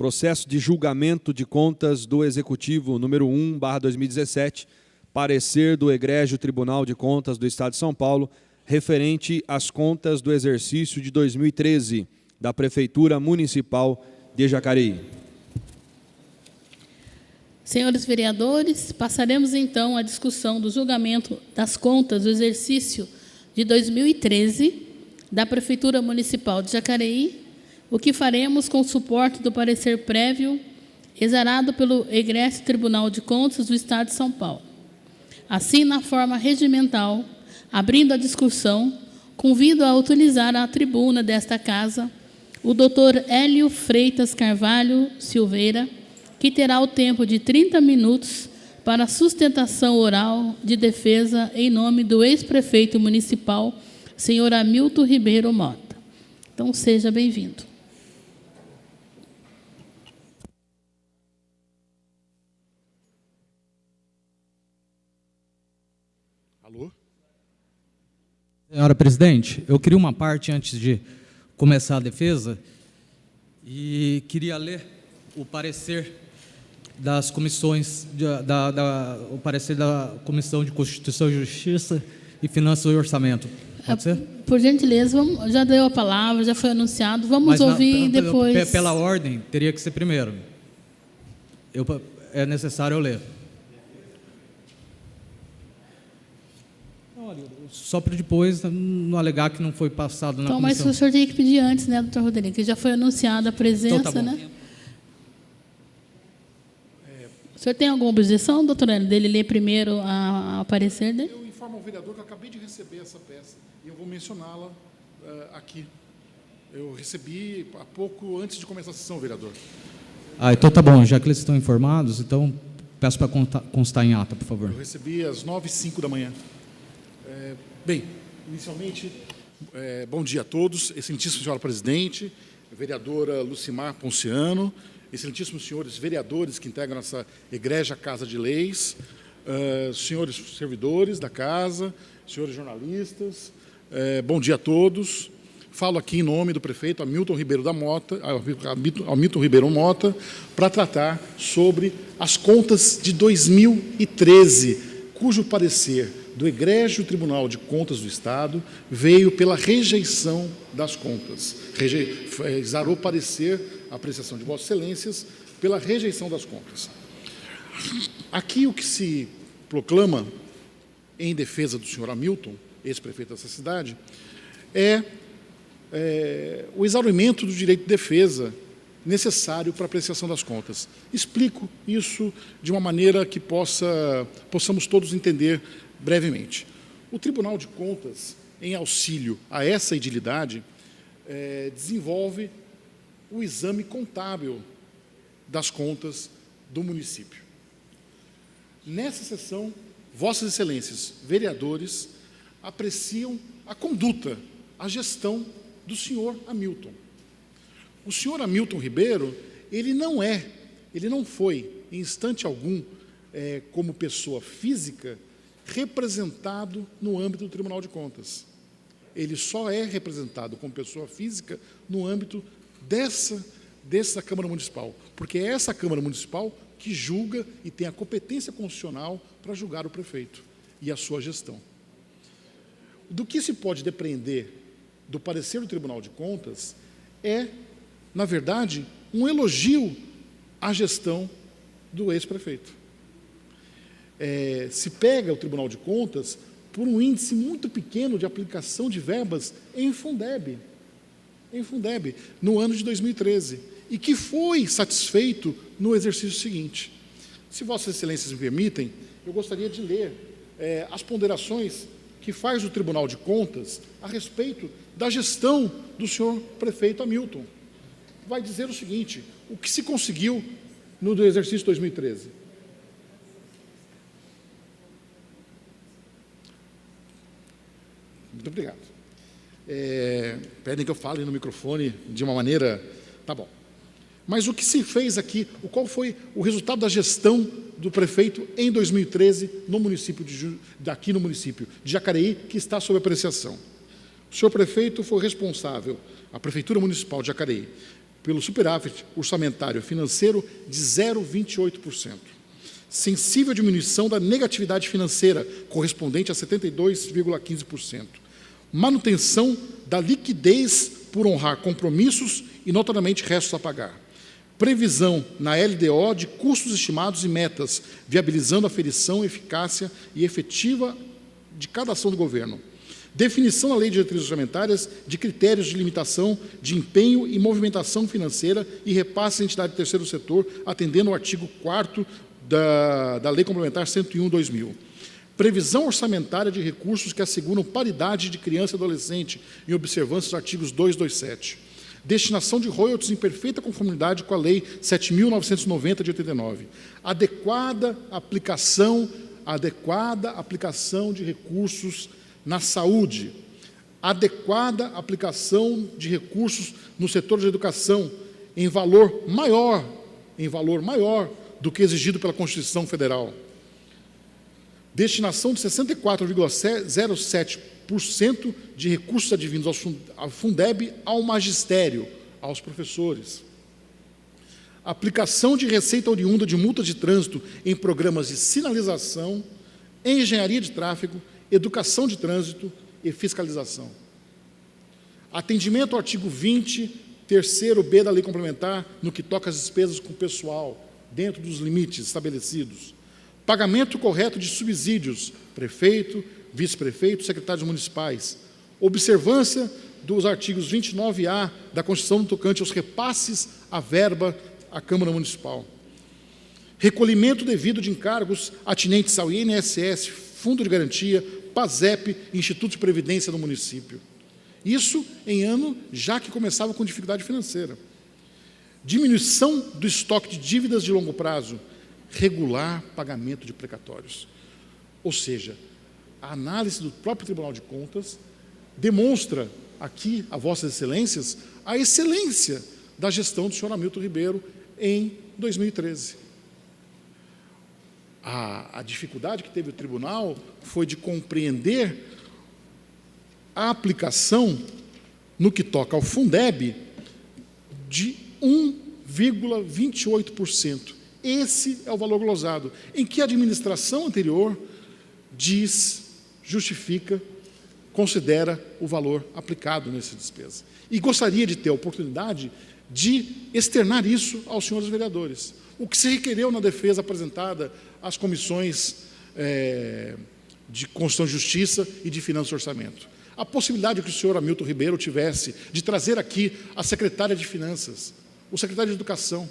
processo de julgamento de contas do Executivo número 1/2017, parecer do Egrégio Tribunal de Contas do Estado de São Paulo, referente às contas do exercício de 2013 da Prefeitura Municipal de Jacareí. Senhores vereadores, passaremos então à discussão do julgamento das contas do exercício de 2013 da Prefeitura Municipal de Jacareí, o que faremos com o suporte do parecer prévio exarado pelo Egrégio Tribunal de Contas do Estado de São Paulo. Assim, na forma regimental, abrindo a discussão, convido a utilizar a tribuna desta casa o doutor Hélio Freitas Carvalho Silveira, que terá o tempo de 30 minutos para a sustentação oral de defesa em nome do ex-prefeito municipal, senhor Hamilton Ribeiro Mota. Então, seja bem-vindo. Alô? Senhora presidente, eu queria uma parte antes de começar a defesa e queria ler o parecer das comissões, o parecer da Comissão de Constituição e Justiça e Finanças e Orçamento. Pode ser? Por gentileza, já deu a palavra, já foi anunciado, vamos ouvir depois. Pela ordem, teria que ser primeiro. É necessário eu ler. Só para depois não alegar que não foi passado na comissão. Mas o senhor teria que pedir antes, né, doutor Rodrigo, que já foi anunciada a presença, então, tá bom, né? O senhor tem alguma objeção, doutor Hélio, dele ler primeiro a parecer dele? Eu informo ao vereador que eu acabei de receber essa peça e eu vou mencioná-la aqui. Eu recebi há pouco antes de começar a sessão, vereador. Então tá bom, já que eles estão informados, então peço para constar em ata, por favor. Eu recebi às 9h05 da manhã. Bem, inicialmente, bom dia a todos, excelentíssima senhora presidente, vereadora Lucimar Ponciano, excelentíssimos senhores vereadores que integram essa egrégia Casa de Leis, senhores servidores da Casa, senhores jornalistas, bom dia a todos. Falo aqui em nome do prefeito Hamilton Ribeiro Mota, para tratar sobre as contas de 2013, cujo parecer do Egrégio Tribunal de Contas do Estado veio pela rejeição das contas. Exarou parecer a apreciação de Vossas Excelências pela rejeição das contas. Aqui o que se proclama em defesa do senhor Hamilton, ex-prefeito dessa cidade, é o exaurimento do direito de defesa necessário para a apreciação das contas. Explico isso de uma maneira que possamos todos entender brevemente. O Tribunal de Contas, em auxílio a essa edilidade, desenvolve o exame contábil das contas do município. Nessa sessão, Vossas Excelências, vereadores, apreciam a conduta, a gestão do senhor Hamilton. O senhor Hamilton Ribeiro, ele não foi, em instante algum, como pessoa física, representado no âmbito do Tribunal de Contas. Ele só é representado como pessoa física no âmbito dessa Câmara Municipal, porque é essa Câmara Municipal que julga e tem a competência constitucional para julgar o prefeito e a sua gestão. Do que se pode depreender do parecer do Tribunal de Contas na verdade, um elogio à gestão do ex-prefeito. Se pega o Tribunal de Contas por um índice muito pequeno de aplicação de verbas em Fundeb, no ano de 2013, e que foi satisfeito no exercício seguinte. Se Vossas Excelências me permitem, eu gostaria de ler as ponderações que faz o Tribunal de Contas a respeito da gestão do senhor prefeito Hamilton. Vai dizer o seguinte: o que se conseguiu no exercício 2013? Muito obrigado. Pedem que eu fale no microfone de uma maneira... Tá bom. Mas o que se fez aqui, qual foi o resultado da gestão do prefeito em 2013 no município aqui no município de Jacareí, que está sob apreciação? O senhor prefeito foi responsável, a Prefeitura Municipal de Jacareí, pelo superávit orçamentário financeiro de 0,28%. Sensível diminuição da negatividade financeira, correspondente a 72,15%. Manutenção da liquidez por honrar compromissos e, notadamente, restos a pagar. Previsão na LDO de custos estimados e metas, viabilizando a aferição, eficácia e efetiva de cada ação do governo. Definição na Lei de Diretrizes Orçamentárias de critérios de limitação de empenho e movimentação financeira e repasse à entidade do terceiro setor, atendendo ao artigo 4º da Lei Complementar 101/2000. Previsão orçamentária de recursos que asseguram paridade de criança e adolescente, em observância dos artigos 227. Destinação de royalties em perfeita conformidade com a Lei 7.990, de 89. Adequada aplicação de recursos na saúde. Adequada aplicação de recursos no setor de educação, em valor maior do que exigido pela Constituição Federal. Destinação de 64,07% de recursos advindos ao Fundeb ao magistério, aos professores. Aplicação de receita oriunda de multa de trânsito em programas de sinalização, engenharia de tráfego, educação de trânsito e fiscalização. Atendimento ao artigo 20, terceiro B da Lei Complementar, no que toca às despesas com o pessoal, dentro dos limites estabelecidos. Pagamento correto de subsídios, prefeito, vice-prefeito, secretários municipais. Observância dos artigos 29A da Constituição no tocante aos repasses à verba à Câmara Municipal. Recolhimento devido de encargos atinentes ao INSS, Fundo de Garantia, PASEP e Instituto de Previdência do município. Isso em ano já que começava com dificuldade financeira. Diminuição do estoque de dívidas de longo prazo, regular pagamento de precatórios. Ou seja, a análise do próprio Tribunal de Contas demonstra aqui, a Vossas Excelências, a excelência da gestão do senhor Hamilton Ribeiro em 2013. A dificuldade que teve o tribunal foi de compreender a aplicação, no que toca ao Fundeb, de 1,28%. Esse é o valor glosado, em que a administração anterior justifica, considera o valor aplicado nessa despesa. E gostaria de ter a oportunidade de externar isso aos senhores vereadores. O que se requereu na defesa apresentada às comissões de Constituição e Justiça e de Finanças e Orçamento. A possibilidade que o senhor Hamilton Ribeiro tivesse de trazer aqui a secretária de Finanças, o secretário de Educação,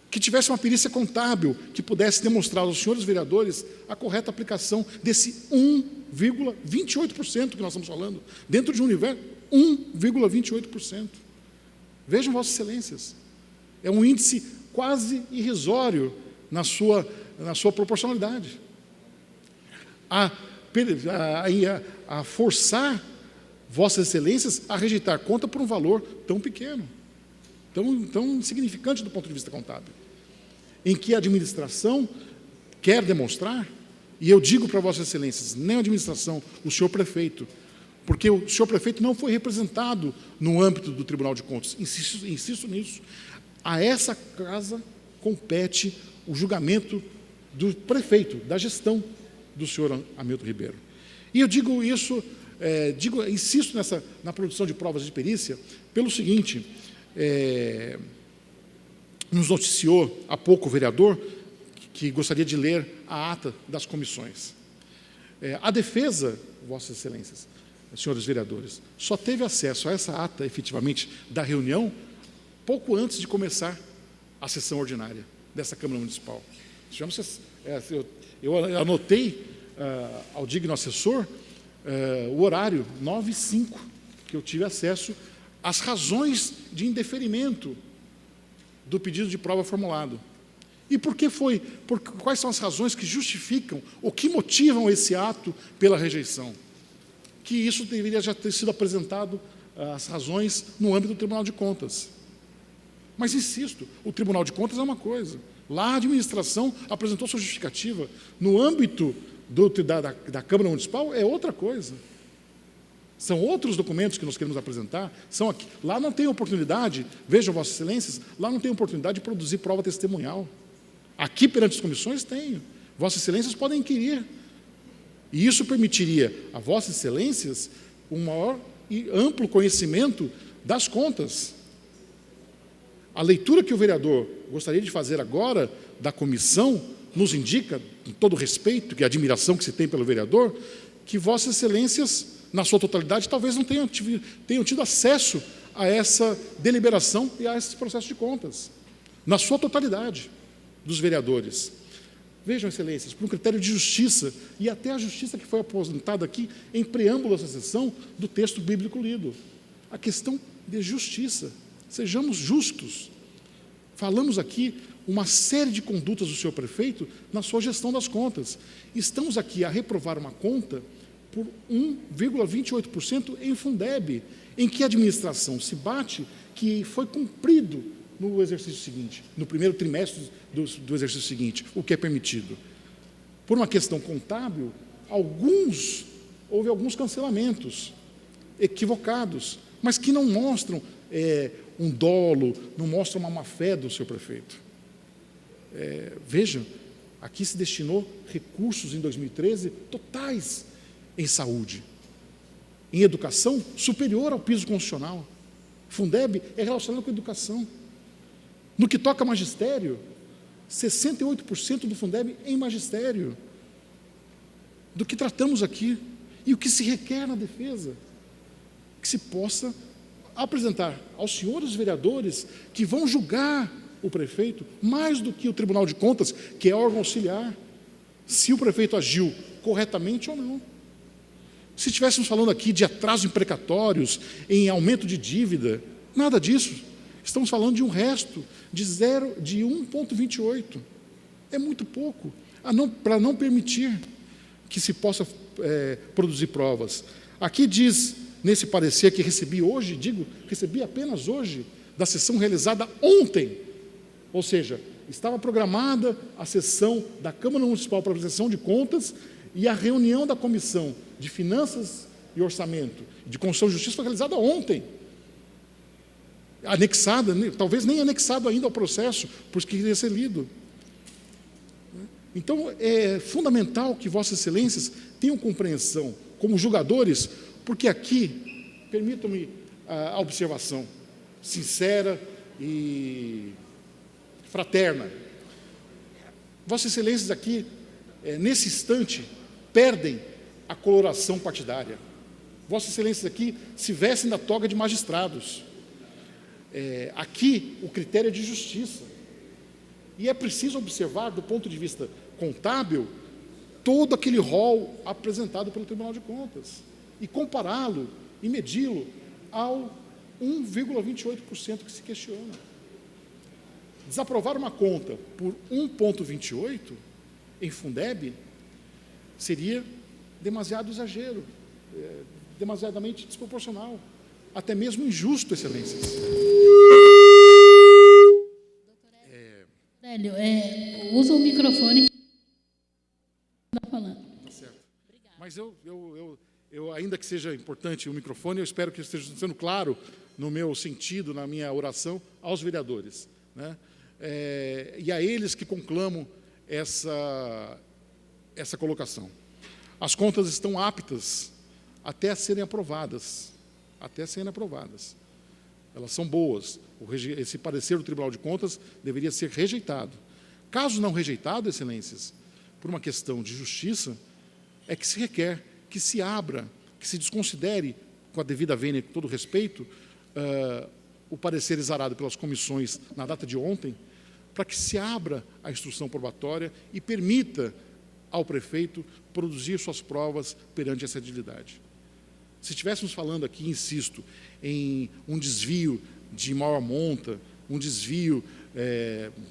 que tivesse uma perícia contábil que pudesse demonstrar aos senhores vereadores a correta aplicação desse 1,28% que nós estamos falando, dentro de um universo, 1,28%. Vejam, Vossas Excelências, é um índice quase irrisório na sua proporcionalidade. A forçar Vossas Excelências a rejeitar conta por um valor tão pequeno, tão insignificante do ponto de vista contábil, em que a administração quer demonstrar, e eu digo para Vossas Excelências, nem a administração, o senhor prefeito, porque o senhor prefeito não foi representado no âmbito do Tribunal de Contas, insisto nisso, a essa casa compete o julgamento do prefeito, da gestão do senhor Hamilton Ribeiro. E eu digo isso, insisto na produção de provas de perícia, pelo seguinte, nos noticiou há pouco o vereador, que gostaria de ler a ata das comissões. A defesa, Vossas Excelências, senhores vereadores, só teve acesso a essa ata, efetivamente, da reunião, pouco antes de começar a sessão ordinária dessa Câmara Municipal. Eu anotei ao digno assessor o horário, 9h05, que eu tive acesso às razões de indeferimento do pedido de prova formulado. E por que foi? Quais são as razões que justificam ou que motivam esse ato pela rejeição? Que isso deveria já ter sido apresentado, as razões, no âmbito do Tribunal de Contas. Mas, insisto, o Tribunal de Contas é uma coisa. Lá a administração apresentou sua justificativa. No âmbito da Câmara Municipal é outra coisa. São outros documentos que nós queremos apresentar. São aqui. Lá não tem oportunidade, vejam, Vossas Excelências, lá não tem oportunidade de produzir prova testemunhal. Aqui, perante as comissões, tenho. Vossas Excelências podem inquirir. E isso permitiria a Vossas Excelências um maior e amplo conhecimento das contas. A leitura que o vereador gostaria de fazer agora da comissão nos indica, com todo o respeito e admiração que se tem pelo vereador, que Vossas Excelências, na sua totalidade, talvez não tenham tido acesso a essa deliberação e a esse processo de contas, na sua totalidade, dos vereadores. Vejam, Excelências, por um critério de justiça, e até a justiça que foi aposentada aqui em preâmbulo dessa sessão do texto bíblico lido. A questão de justiça. Sejamos justos. Falamos aqui uma série de condutas do senhor prefeito na sua gestão das contas. Estamos aqui a reprovar uma conta por 1,28% em Fundeb, em que a administração se bate que foi cumprido no exercício seguinte, no primeiro trimestre do exercício seguinte, o que é permitido. Por uma questão contábil, houve alguns cancelamentos equivocados, mas que não mostram um dolo, não mostram uma má-fé do seu prefeito. Vejam, aqui se destinou recursos em 2013 totais em saúde, em educação superior ao piso constitucional. Fundeb é relacionado com a educação. No que toca a magistério, 68% do Fundeb em magistério. Do que tratamos aqui e o que se requer na defesa, que se possa apresentar aos senhores vereadores que vão julgar o prefeito, mais do que o Tribunal de Contas, que é órgão auxiliar, se o prefeito agiu corretamente ou não. Se estivéssemos falando aqui de atraso em precatórios, em aumento de dívida, nada disso. Estamos falando de um resto de 1,28. É muito pouco, para não permitir que se possa produzir provas. Aqui diz, nesse parecer que recebi hoje, recebi apenas hoje, da sessão realizada ontem, ou seja, estava programada a sessão da Câmara Municipal para a prestação de contas e a reunião da Comissão de Finanças e Orçamento de Constituição e Justiça foi realizada ontem. Anexada, talvez nem anexado ainda ao processo, porque queria ser lido. Então, é fundamental que Vossas Excelências tenham compreensão, como julgadores, porque aqui, permitam-me a observação sincera e fraterna. Vossas Excelências aqui, nesse instante, perdem a coloração partidária. Vossas Excelências aqui se vestem da toga de magistrados. Aqui, o critério é de justiça. E é preciso observar, do ponto de vista contábil, todo aquele rol apresentado pelo Tribunal de Contas e compará-lo e medi-lo ao 1,28% que se questiona. Desaprovar uma conta por 1,28% em Fundeb seria demasiado exagero, demasiadamente desproporcional, até mesmo injusto, Excelências. Hélio, usa o microfone que está falando. Tá certo. Mas eu, ainda que seja importante o microfone, eu espero que esteja sendo claro no meu sentido, na minha oração, aos vereadores, né? E a eles que conclamam essa colocação. As contas estão aptas até serem aprovadas. Elas são boas. Esse parecer do Tribunal de Contas deveria ser rejeitado. Caso não rejeitado, Excelências, por uma questão de justiça, é que se requer que se abra, que se desconsidere, com a devida vênia e com todo respeito, o parecer exarado pelas comissões na data de ontem, para que se abra a instrução probatória e permita ao prefeito produzir suas provas perante essa edilidade. Se estivéssemos falando aqui, insisto, em um desvio de maior monta, um desvio,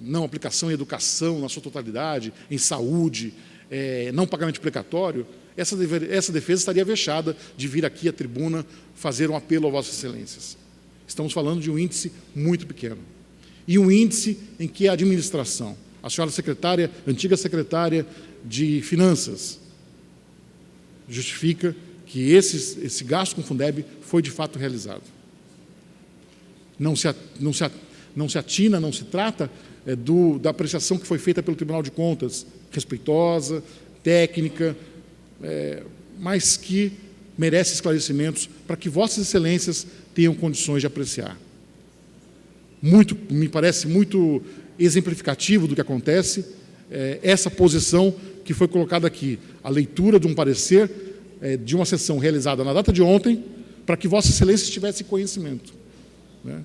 não aplicação em educação na sua totalidade, em saúde, não pagamento de precatório, essa defesa estaria vexada de vir aqui à tribuna fazer um apelo a Vossas Excelências. Estamos falando de um índice muito pequeno. E um índice em que a administração, a senhora secretária, antiga secretária de Finanças, justifica que esse gasto com o Fundeb foi de fato realizado. Não se atina, não se trata da apreciação que foi feita pelo Tribunal de Contas, respeitosa, técnica, mas que merece esclarecimentos para que Vossas Excelências tenham condições de apreciar. Me parece muito exemplificativo do que acontece, essa posição que foi colocada aqui, a leitura de um parecer de uma sessão realizada na data de ontem, para que Vossas Excelências tivessem conhecimento, né?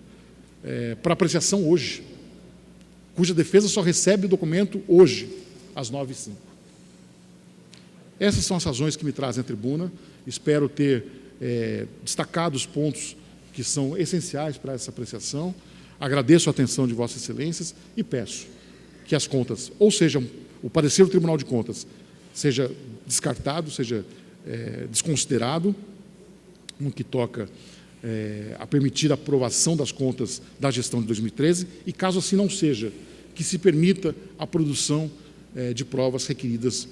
Para apreciação hoje, cuja defesa só recebe o documento hoje, às 9h05. Essas são as razões que me trazem à tribuna. Espero ter destacado os pontos que são essenciais para essa apreciação. Agradeço a atenção de Vossas Excelências e peço que as contas, ou seja, o parecer do Tribunal de Contas, seja descartado, seja desconsiderado, no que toca a permitir a aprovação das contas da gestão de 2013, e caso assim não seja, que se permita a produção de provas requeridas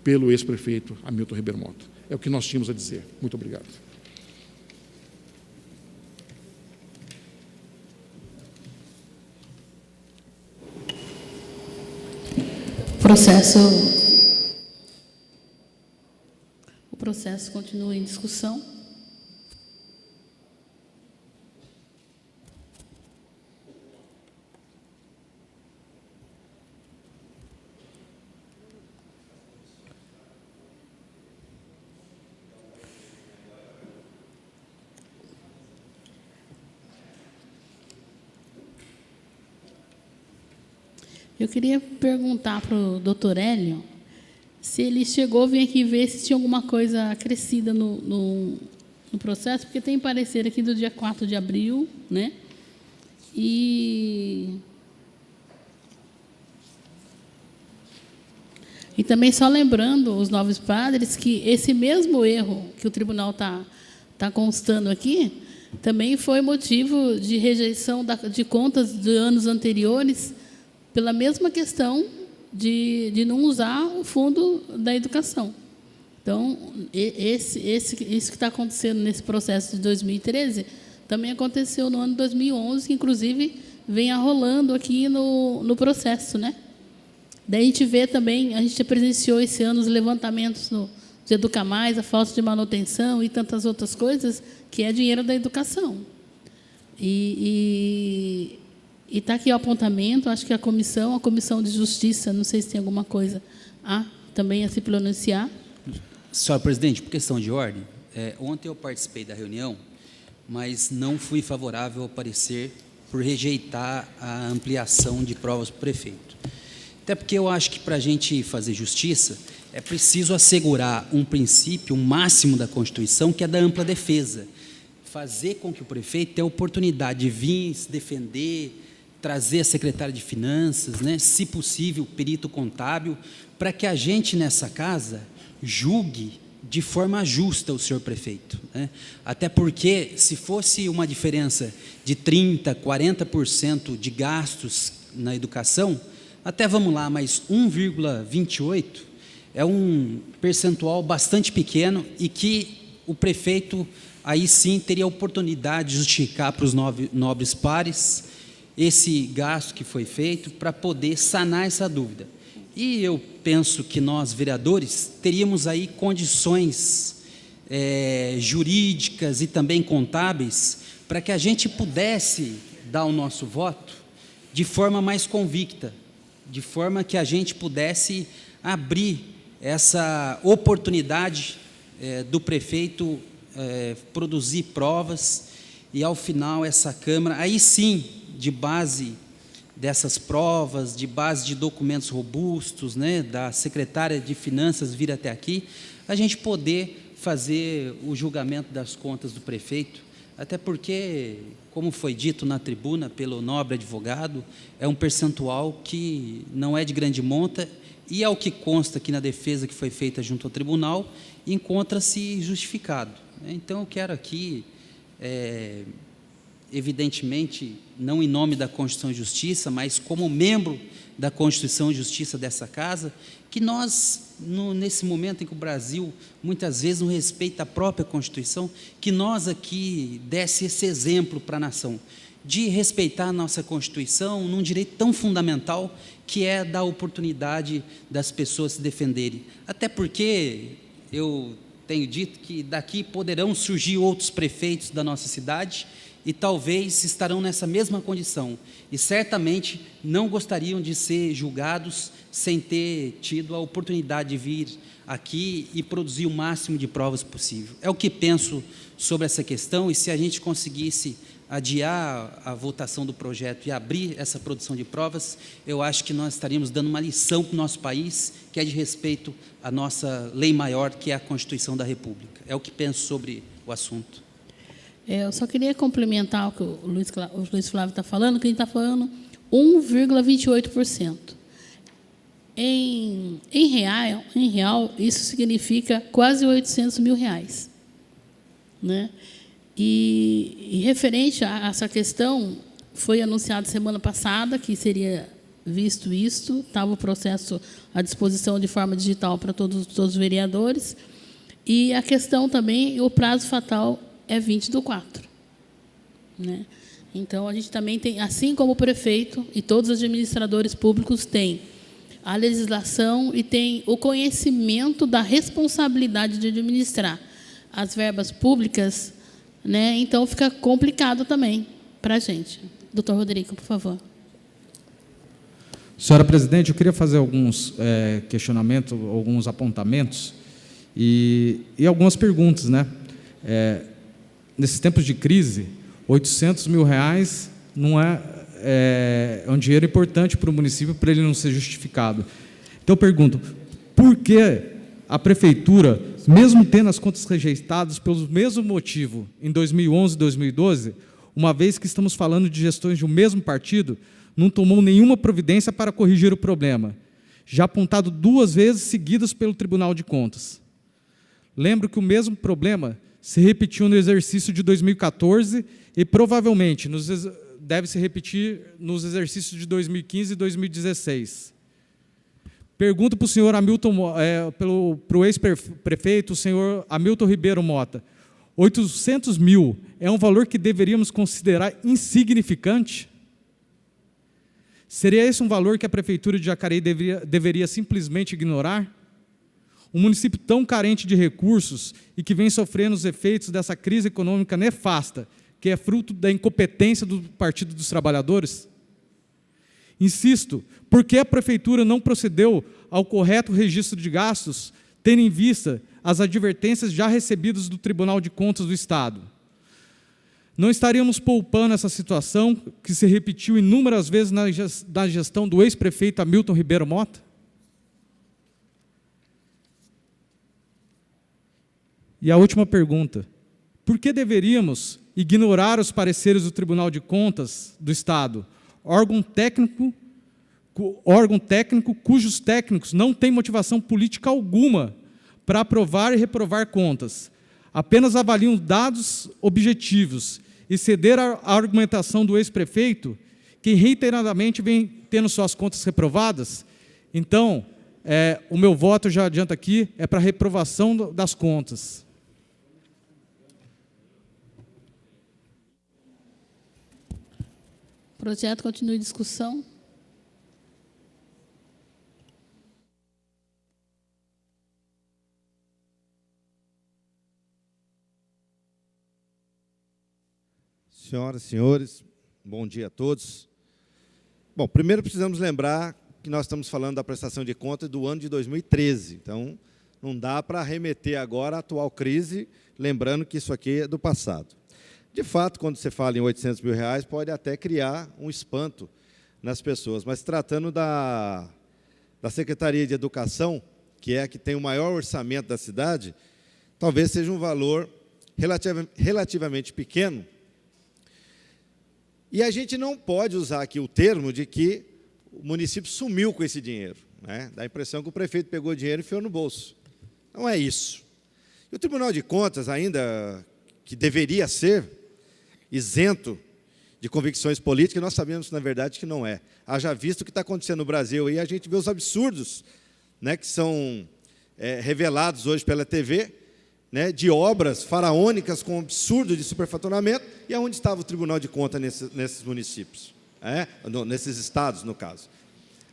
pelo ex-prefeito Hamilton Ribeiro Mota. É o que nós tínhamos a dizer. Muito obrigado. O processo continua em discussão. Eu queria perguntar para o doutor Hélio se ele chegou a vir aqui ver se tinha alguma coisa acrescida no processo, porque tem parecer aqui do dia 4 de abril, né? E também só lembrando os novos padres que esse mesmo erro que o tribunal está constando aqui também foi motivo de rejeição de contas de anos anteriores, pela mesma questão de não usar o fundo da educação. Então, isso que está acontecendo nesse processo de 2013 também aconteceu no ano 2011, que, inclusive, vem arrolando aqui no processo, né? Daí a gente vê também, a gente presenciou esse ano os levantamentos do Educa Mais, a falta de manutenção e tantas outras coisas, que é dinheiro da educação. E está aqui o apontamento, acho que a Comissão de Justiça, não sei se tem alguma coisa também a se pronunciar. Senhora presidente, por questão de ordem, ontem eu participei da reunião, mas não fui favorável ao parecer por rejeitar a ampliação de provas para o prefeito. Até porque eu acho que para a gente fazer justiça é preciso assegurar um princípio, um máximo da Constituição, que é da ampla defesa. Fazer com que o prefeito tenha a oportunidade de vir se defender, trazer a secretária de Finanças, né, se possível, perito contábil, para que a gente nessa casa julgue de forma justa o senhor prefeito, né? Até porque, se fosse uma diferença de 30%, 40% de gastos na educação, até vamos lá, mas 1,28% é um percentual bastante pequeno e que o prefeito, aí sim, teria a oportunidade de justificar para os nobres pares esse gasto que foi feito para poder sanar essa dúvida. E eu penso que nós, vereadores, teríamos aí condições jurídicas e também contábeis para que a gente pudesse dar o nosso voto de forma mais convicta, de forma que a gente pudesse abrir essa oportunidade do prefeito produzir provas e, ao final, essa Câmara, aí sim, de base dessas provas, de base de documentos robustos, né, da secretária de Finanças vir até aqui, a gente poder fazer o julgamento das contas do prefeito, até porque, como foi dito na tribuna pelo nobre advogado, é um percentual que não é de grande monta e, ao que consta aqui na defesa que foi feita junto ao tribunal, encontra-se justificado. Então, eu quero aqui, evidentemente, não em nome da Constituição e Justiça, mas como membro da Constituição e Justiça dessa casa, que nós, nesse momento em que o Brasil muitas vezes não respeita a própria Constituição, que nós aqui desse esse exemplo para a nação, de respeitar a nossa Constituição num direito tão fundamental que é dar oportunidade das pessoas se defenderem. Até porque eu tenho dito que daqui poderão surgir outros prefeitos da nossa cidade e talvez estarão nessa mesma condição e certamente não gostariam de ser julgados sem ter tido a oportunidade de vir aqui e produzir o máximo de provas possível. É o que penso sobre essa questão, e se a gente conseguisse adiar a votação do projeto e abrir essa produção de provas, eu acho que nós estaríamos dando uma lição para o nosso país, que é de respeito à nossa lei maior, que é a Constituição da República. É o que penso sobre o assunto. Eu só queria complementar o que o Luiz Flávio está falando, que a gente está falando 1,28%. Em real, isso significa quase R$800 mil, né? E referente a essa questão, foi anunciado semana passada que seria visto isto, estava o processo à disposição de forma digital para todos os vereadores, e a questão também, o prazo fatal é 20/4. Né? Então, a gente também tem, assim como o prefeito e todos os administradores públicos têm a legislação e tem o conhecimento da responsabilidade de administrar as verbas públicas, né? Então, fica complicado também para a gente. Doutor Rodrigo, por favor. Senhora presidente, eu queria fazer alguns questionamentos, alguns apontamentos e algumas perguntas, né? Nesses tempos de crise, R$800 mil não é um dinheiro importante para o município, para ele não ser justificado. Então, eu pergunto, por que a prefeitura, mesmo tendo as contas rejeitadas pelo mesmo motivo em 2011 e 2012, uma vez que estamos falando de gestões de um mesmo partido, não tomou nenhuma providência para corrigir o problema, já apontado 2 vezes seguidas pelo Tribunal de Contas? Lembro que o mesmo problema se repetiu no exercício de 2014 e provavelmente deve se repetir nos exercícios de 2015 e 2016. Pergunto para o senhor para o ex-prefeito, o senhor Hamilton Ribeiro Mota, 800 mil é um valor que deveríamos considerar insignificante? Seria esse um valor que a Prefeitura de Jacareí deveria simplesmente ignorar? Um município tão carente de recursos e que vem sofrendo os efeitos dessa crise econômica nefasta, que é fruto da incompetência do Partido dos Trabalhadores? Insisto, por que a Prefeitura não procedeu ao correto registro de gastos, tendo em vista as advertências já recebidas do Tribunal de Contas do Estado? Não estaríamos poupando essa situação que se repetiu inúmeras vezes na gestão do ex-prefeito Hamilton Ribeiro Mota? E a última pergunta, por que deveríamos ignorar os pareceres do Tribunal de Contas do Estado, órgão técnico cujos técnicos não têm motivação política alguma para aprovar e reprovar contas, apenas avaliam dados objetivos e ceder à argumentação do ex-prefeito, que reiteradamente vem tendo suas contas reprovadas? Então, o meu voto, já adianto aqui, é para a reprovação das contas. O projeto continua em discussão. Senhoras e senhores, bom dia a todos. Bom, primeiro precisamos lembrar que nós estamos falando da prestação de contas do ano de 2013. Então, não dá para remeter agora à atual crise, lembrando que isso aqui é do passado. De fato, quando você fala em R$800 mil, pode até criar um espanto nas pessoas, mas tratando da Secretaria de Educação, que é a que tem o maior orçamento da cidade, talvez seja um valor relativamente pequeno. E a gente não pode usar aqui o termo de que o município sumiu com esse dinheiro, né? Dá a impressão que o prefeito pegou o dinheiro e enfiou no bolso. Não é isso. E o Tribunal de Contas, ainda que deveria ser isento de convicções políticas, nós sabemos, na verdade, que não é. Haja visto o que está acontecendo no Brasil, e a gente vê os absurdos, né, que são revelados hoje pela TV, né, de obras faraônicas com absurdo de superfaturamento, e aonde estava o Tribunal de Contas nesses municípios, nesses estados, no caso.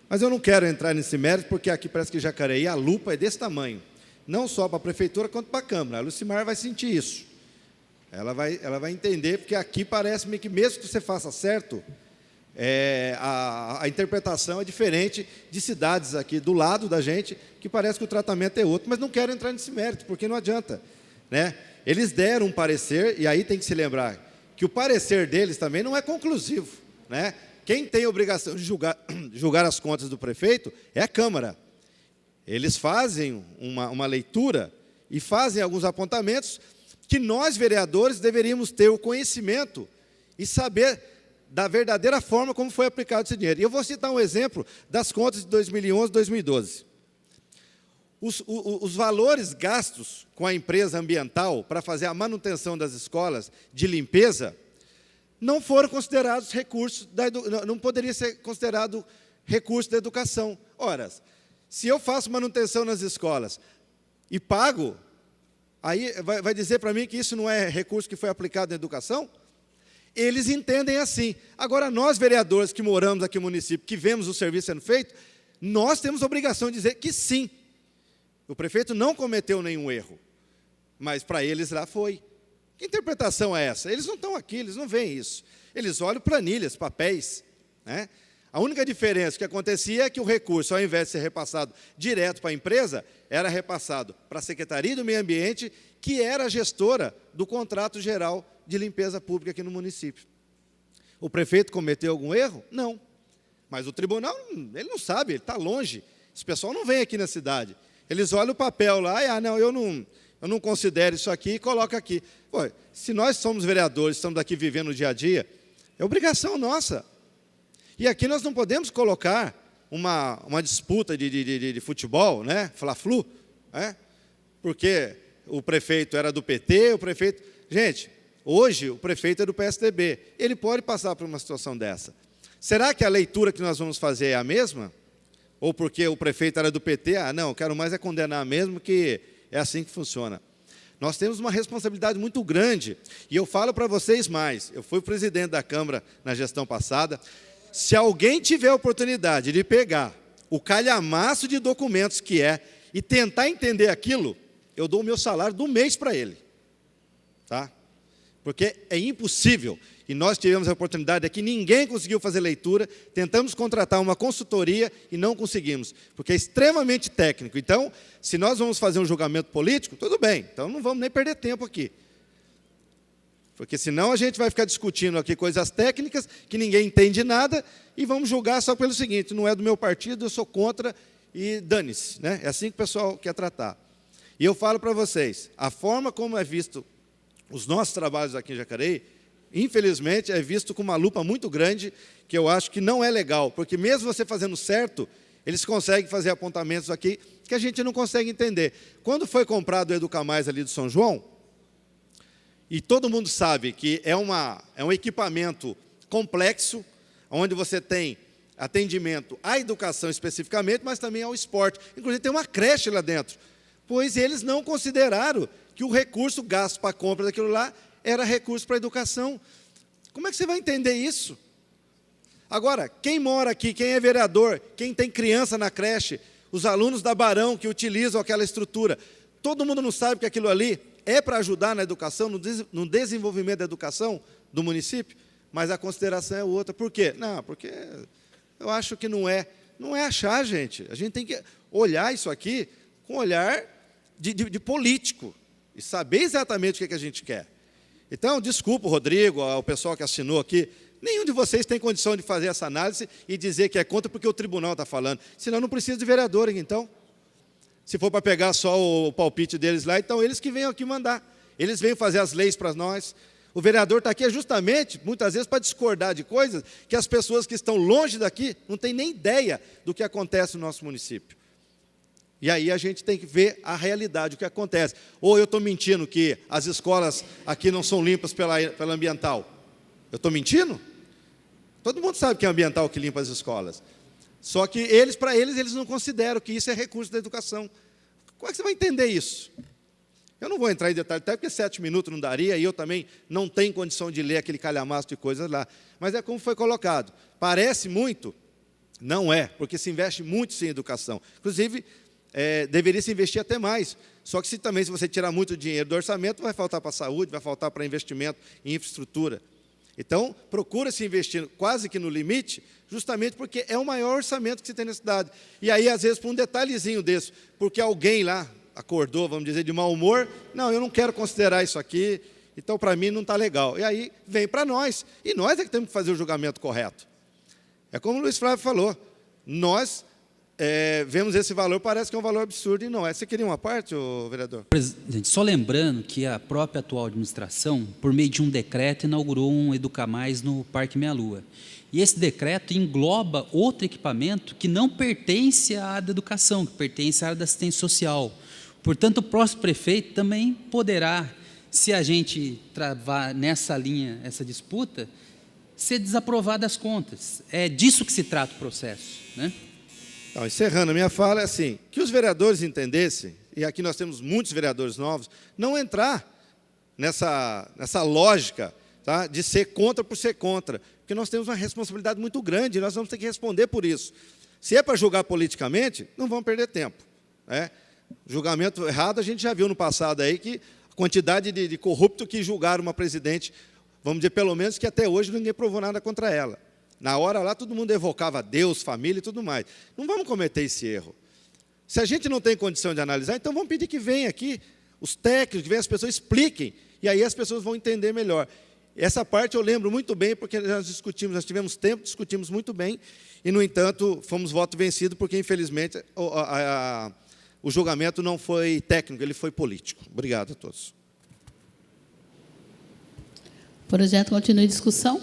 Mas eu não quero entrar nesse mérito, porque aqui parece que Jacareí a lupa é desse tamanho, não só para a Prefeitura, quanto para a Câmara. A Lucimar vai sentir isso. Ela vai entender, porque aqui parece-me que, mesmo que você faça certo, a interpretação é diferente de cidades aqui do lado da gente, que parece que o tratamento é outro, mas não quero entrar nesse mérito, porque não adianta, né? Eles deram um parecer, e aí tem que se lembrar que o parecer deles também não é conclusivo, né? Quem tem a obrigação de julgar as contas do prefeito é a Câmara. Eles fazem uma leitura e fazem alguns apontamentos que nós, vereadores, deveríamos ter o conhecimento e saber da verdadeira forma como foi aplicado esse dinheiro. E eu vou citar um exemplo das contas de 2011 e 2012. Os valores gastos com a empresa ambiental para fazer a manutenção das escolas de limpeza não foram considerados recursos, não poderia ser considerado recurso da educação. Ora, se eu faço manutenção nas escolas e pago, aí vai dizer para mim que isso não é recurso que foi aplicado na educação? Eles entendem assim. Agora, nós, vereadores que moramos aqui no município, que vemos o serviço sendo feito, nós temos a obrigação de dizer que sim. O prefeito não cometeu nenhum erro, mas para eles lá foi. Que interpretação é essa? Eles não estão aqui, eles não veem isso. Eles olham planilhas, papéis, né? A única diferença que acontecia é que o recurso, ao invés de ser repassado direto para a empresa, era repassado para a Secretaria do Meio Ambiente, que era a gestora do contrato geral de limpeza pública aqui no município. O prefeito cometeu algum erro? Não. Mas o tribunal, ele não sabe, ele está longe. Esse pessoal não vem aqui na cidade. Eles olham o papel lá e, não, eu não considero isso aqui e coloco aqui. Pô, se nós somos vereadores, estamos aqui vivendo o dia a dia, é obrigação nossa. E aqui nós não podemos colocar uma disputa de futebol, né? Fla-flu, né? Porque o prefeito era do PT, o prefeito... Gente, hoje o prefeito é do PSDB. Ele pode passar por uma situação dessa. Será que a leitura que nós vamos fazer é a mesma? Ou porque o prefeito era do PT, não, quero mais é condenar mesmo, que é assim que funciona. Nós temos uma responsabilidade muito grande, e eu falo para vocês mais, eu fui presidente da Câmara na gestão passada, se alguém tiver a oportunidade de pegar o calhamaço de documentos que é, e tentar entender aquilo, eu dou o meu salário do mês para ele. Tá? Porque é impossível, e nós tivemos a oportunidade aqui, ninguém conseguiu fazer leitura, tentamos contratar uma consultoria e não conseguimos, porque é extremamente técnico. Então, se nós vamos fazer um julgamento político, tudo bem, então não vamos nem perder tempo aqui. Porque senão a gente vai ficar discutindo aqui coisas técnicas, que ninguém entende nada, e vamos julgar só pelo seguinte, não é do meu partido, eu sou contra, e dane-se, né? É assim que o pessoal quer tratar. E eu falo para vocês, a forma como é visto os nossos trabalhos aqui em Jacareí, infelizmente, é visto com uma lupa muito grande, que eu acho que não é legal, porque mesmo você fazendo certo, eles conseguem fazer apontamentos aqui que a gente não consegue entender. Quando foi comprado o Educamais ali do São João, e todo mundo sabe que é um equipamento complexo, onde você tem atendimento à educação especificamente, mas também ao esporte. Inclusive tem uma creche lá dentro, pois eles não consideraram que o recurso gasto para a compra daquilo lá era recurso para a educação. Como é que você vai entender isso? Agora, quem mora aqui, quem é vereador, quem tem criança na creche, os alunos da Barão que utilizam aquela estrutura, todo mundo não sabe que aquilo ali é para ajudar na educação, no desenvolvimento da educação do município, mas a consideração é outra. Por quê? Não, porque eu acho que não é. Não é achar, gente. A gente tem que olhar isso aqui com um olhar de político e saber exatamente o que a gente quer. Então, desculpa, Rodrigo, ao pessoal que assinou aqui, nenhum de vocês tem condição de fazer essa análise e dizer que é contra porque o tribunal está falando. Senão não precisa de vereador, então. Se for para pegar só o palpite deles lá, então eles que venham aqui mandar. Eles vêm fazer as leis para nós. O vereador está aqui justamente, muitas vezes, para discordar de coisas que as pessoas que estão longe daqui não têm nem ideia do que acontece no nosso município. E aí a gente tem que ver a realidade, o que acontece. Ou eu estou mentindo que as escolas aqui não são limpas pela ambiental? Eu estou mentindo? Todo mundo sabe que é ambiental que limpa as escolas. Só que, para eles não consideram que isso é recurso da educação. Como é que você vai entender isso? Eu não vou entrar em detalhe, até porque 7 minutos não daria, e eu também não tenho condição de ler aquele calhamaço de coisas lá. Mas é como foi colocado. Parece muito? Não é, porque se investe muito sim, em educação. Inclusive, deveria se investir até mais. Só que se você tirar muito dinheiro do orçamento, vai faltar para a saúde, vai faltar para investimento em infraestrutura. Então, procura-se investir quase que no limite, justamente porque é o maior orçamento que se tem na cidade. E aí, às vezes, por um detalhezinho desse, porque alguém lá acordou, vamos dizer, de mau humor, não, eu não quero considerar isso aqui, então, para mim, não está legal. E aí, vem para nós. E nós é que temos que fazer o julgamento correto. É como o Luiz Flávio falou, nós vemos esse valor, parece que é um valor absurdo, e não é. Você queria uma parte, vereador? Presidente, só lembrando que a própria atual administração, por meio de um decreto, inaugurou um Educa Mais no Parque Meia Lua. E esse decreto engloba outro equipamento que não pertence à área da educação, que pertence à área da assistência social. Portanto, o próximo prefeito também poderá, se a gente travar nessa linha, essa disputa, ser desaprovado as contas. É disso que se trata o processo, né? Então, encerrando a minha fala, é assim, que os vereadores entendessem, e aqui nós temos muitos vereadores novos, não entrar nessa lógica, tá, de ser contra por ser contra, porque nós temos uma responsabilidade muito grande, e nós vamos ter que responder por isso. Se é para julgar politicamente, não vamos perder tempo, né? Julgamento errado, a gente já viu no passado aí que a quantidade de corrupto que julgaram uma presidente, vamos dizer, pelo menos que até hoje ninguém provou nada contra ela. Na hora lá, todo mundo evocava Deus, família e tudo mais. Não vamos cometer esse erro. Se a gente não tem condição de analisar, então vamos pedir que venham aqui os técnicos, que venham as pessoas, expliquem, e aí as pessoas vão entender melhor. Essa parte eu lembro muito bem, porque nós discutimos, nós tivemos tempo, discutimos muito bem, e, no entanto, fomos voto vencido, porque, infelizmente, o julgamento não foi técnico, ele foi político. Obrigado a todos. O projeto continua em discussão.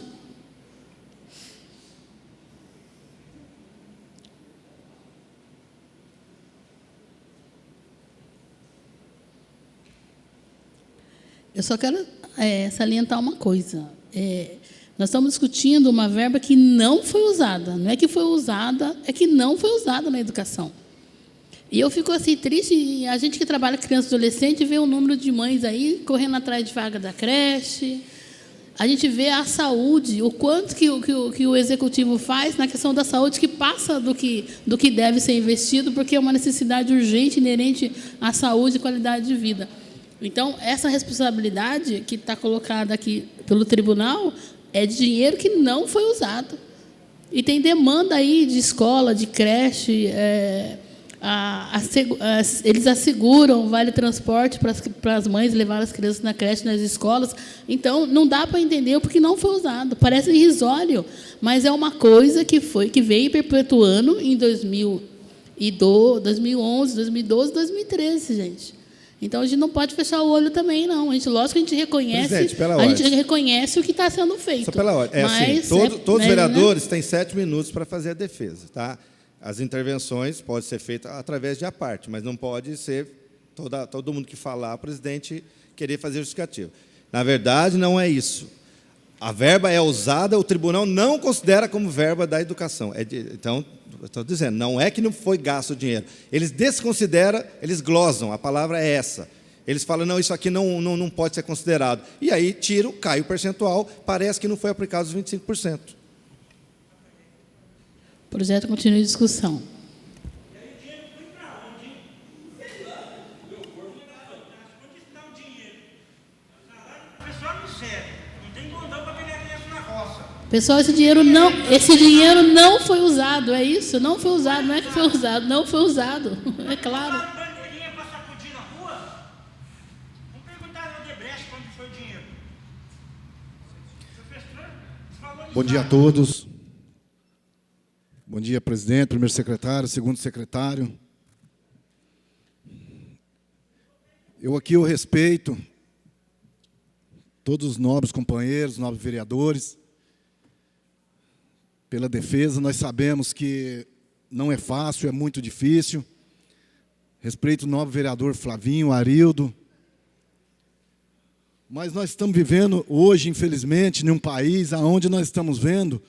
Eu só quero salientar uma coisa. Nós estamos discutindo uma verba que não foi usada. Não é que foi usada, é que não foi usada na educação. E eu fico assim triste, e a gente que trabalha com criança e adolescente vê o número de mães aí correndo atrás de vaga da creche. A gente vê a saúde, o quanto que o executivo faz na questão da saúde, que passa do que deve ser investido, porque é uma necessidade urgente, inerente à saúde e qualidade de vida. Então, essa responsabilidade que está colocada aqui pelo tribunal é de dinheiro que não foi usado. E tem demanda aí de escola, de creche, eles asseguram vale transporte para as mães levar as crianças na creche, nas escolas. Então, não dá para entender porque não foi usado. Parece irrisório, mas é uma coisa que veio perpetuando em 2011, 2012, 2013, gente. Então, a gente não pode fechar o olho também, não. Lógico que a gente reconhece o que está sendo feito. Só pela ordem. Mas, assim, todos os vereadores têm 7 minutos para fazer a defesa, tá? As intervenções podem ser feitas através de a parte, mas não pode ser todo mundo que falar, o presidente querer fazer justificativo. Na verdade, não é isso. A verba é usada, o tribunal não considera como verba da educação. Então, eu estou dizendo, não é que não foi gasto o dinheiro. Eles desconsideram, eles glosam, a palavra é essa. Eles falam, não, isso aqui não pode ser considerado. E aí tiram, cai o percentual, parece que não foi aplicado os 25%. O projeto continua em discussão. Pessoal, esse dinheiro não foi usado, é isso? Não foi usado, não é que foi usado, não foi usado, é claro. Bom dia a todos. Bom dia, presidente, primeiro secretário, segundo secretário. Eu respeito todos os nobres companheiros, nobres vereadores, pela defesa. Nós sabemos que não é fácil, é muito difícil. Respeito o nobre vereador Flavinho, Arildo. Mas nós estamos vivendo hoje, infelizmente, em um país onde nós estamos vendo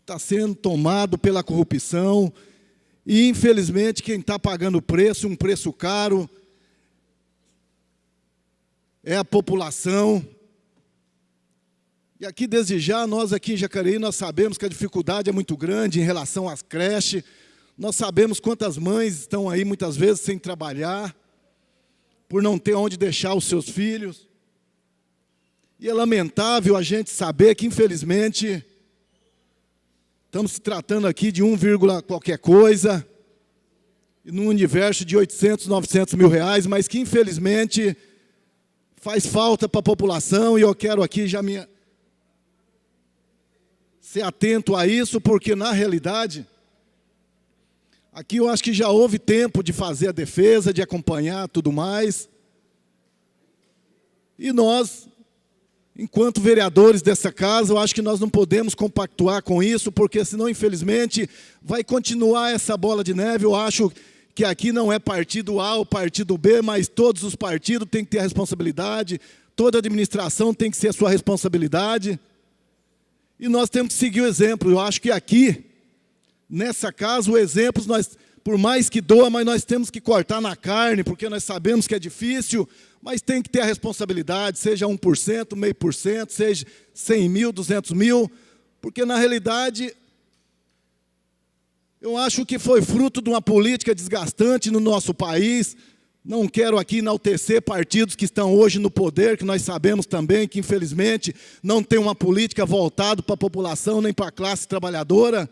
está sendo tomado pela corrupção, e, infelizmente, quem está pagando o preço, um preço caro, é a população. E aqui, desde já, nós aqui em Jacareí, nós sabemos que a dificuldade é muito grande em relação às creches. Nós sabemos quantas mães estão aí, muitas vezes, sem trabalhar, por não ter onde deixar os seus filhos. E é lamentável a gente saber que, infelizmente, estamos se tratando aqui de 1, qualquer coisa, num universo de 800, 900 mil reais, mas que, infelizmente, faz falta para a população, e eu quero aqui já ser atento a isso, porque, na realidade, aqui eu acho que já houve tempo de fazer a defesa, de acompanhar tudo mais, e nós, enquanto vereadores dessa casa, eu acho que nós não podemos compactuar com isso, porque senão, infelizmente, vai continuar essa bola de neve. Eu acho que aqui não é partido A ou partido B, mas todos os partidos têm que ter a responsabilidade, toda a administração tem que ser a sua responsabilidade, e nós temos que seguir o exemplo. Eu acho que aqui, nessa casa, o exemplo, nós, por mais que doa, mas nós temos que cortar na carne, porque nós sabemos que é difícil, mas tem que ter a responsabilidade, seja 1%, 0,5%, seja 100 mil, 200 mil, porque, na realidade, eu acho que foi fruto de uma política desgastante no nosso país. Não quero aqui enaltecer partidos que estão hoje no poder, que nós sabemos também que, infelizmente, não tem uma política voltada para a população, nem para a classe trabalhadora.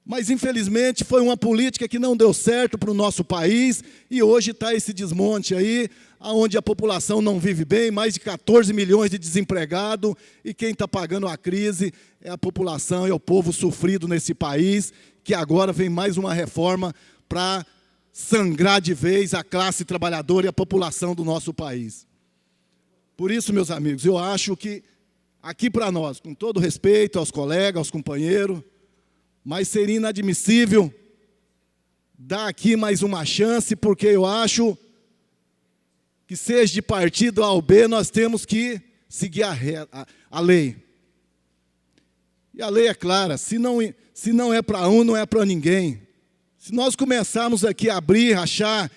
Mas, infelizmente, foi uma política que não deu certo para o nosso país, e hoje está esse desmonte aí, onde a população não vive bem, mais de 14 milhões de desempregados, e quem está pagando a crise é a população, é o povo sofrido nesse país, que agora vem mais uma reforma para sangrar de vez a classe trabalhadora e a população do nosso país. Por isso, meus amigos, eu acho que aqui para nós, com todo respeito aos colegas, aos companheiros, mas seria inadmissível dar aqui mais uma chance, porque eu acho que, seja de partido A ou B, nós temos que seguir a lei. E a lei é clara, se não é para um, não é para ninguém. Se nós começarmos aqui a abrir, achar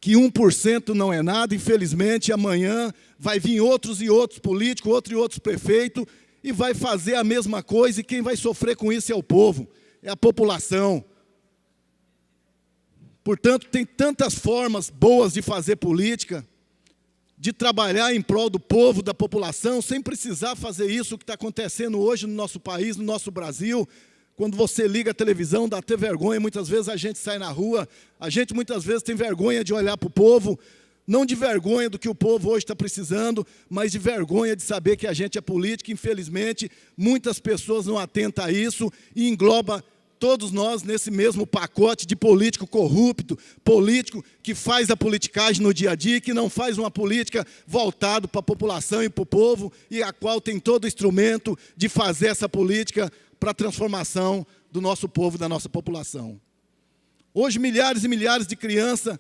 que 1% não é nada, infelizmente, amanhã vai vir outros e outros políticos, outros e outros prefeitos, e vai fazer a mesma coisa, e quem vai sofrer com isso é o povo, é a população. Portanto, tem tantas formas boas de fazer política, de trabalhar em prol do povo, da população, sem precisar fazer isso que está acontecendo hoje no nosso país, no nosso Brasil. Quando você liga a televisão, dá até vergonha, muitas vezes a gente sai na rua, a gente muitas vezes tem vergonha de olhar para o povo, não de vergonha do que o povo hoje está precisando, mas de vergonha de saber que a gente é político. Infelizmente, muitas pessoas não atentam a isso e engloba todos nós nesse mesmo pacote de político corrupto, político que faz a politicagem no dia a dia, que não faz uma política voltada para a população e para o povo, e a qual tem todo o instrumento de fazer essa política para a transformação do nosso povo e da nossa população. Hoje, milhares e milhares de crianças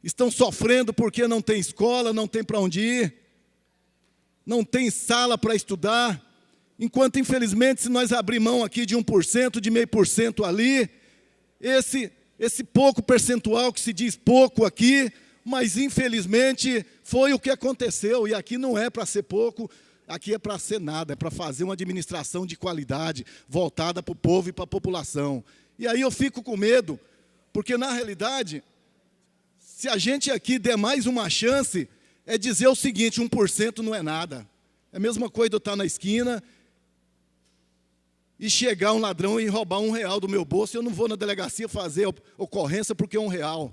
estão sofrendo porque não tem escola, não tem para onde ir, não tem sala para estudar, enquanto, infelizmente, se nós abrir mão aqui de 1%, de 0,5% ali, esse pouco percentual que se diz pouco aqui, mas, infelizmente, foi o que aconteceu, e aqui não é para ser pouco, aqui é para ser nada, é para fazer uma administração de qualidade, voltada para o povo e para a população. E aí eu fico com medo, porque, na realidade, se a gente aqui der mais uma chance, é dizer o seguinte: 1% não é nada. É a mesma coisa de eu estar na esquina e chegar um ladrão e roubar R$1 do meu bolso, eu não vou na delegacia fazer ocorrência porque é R$1.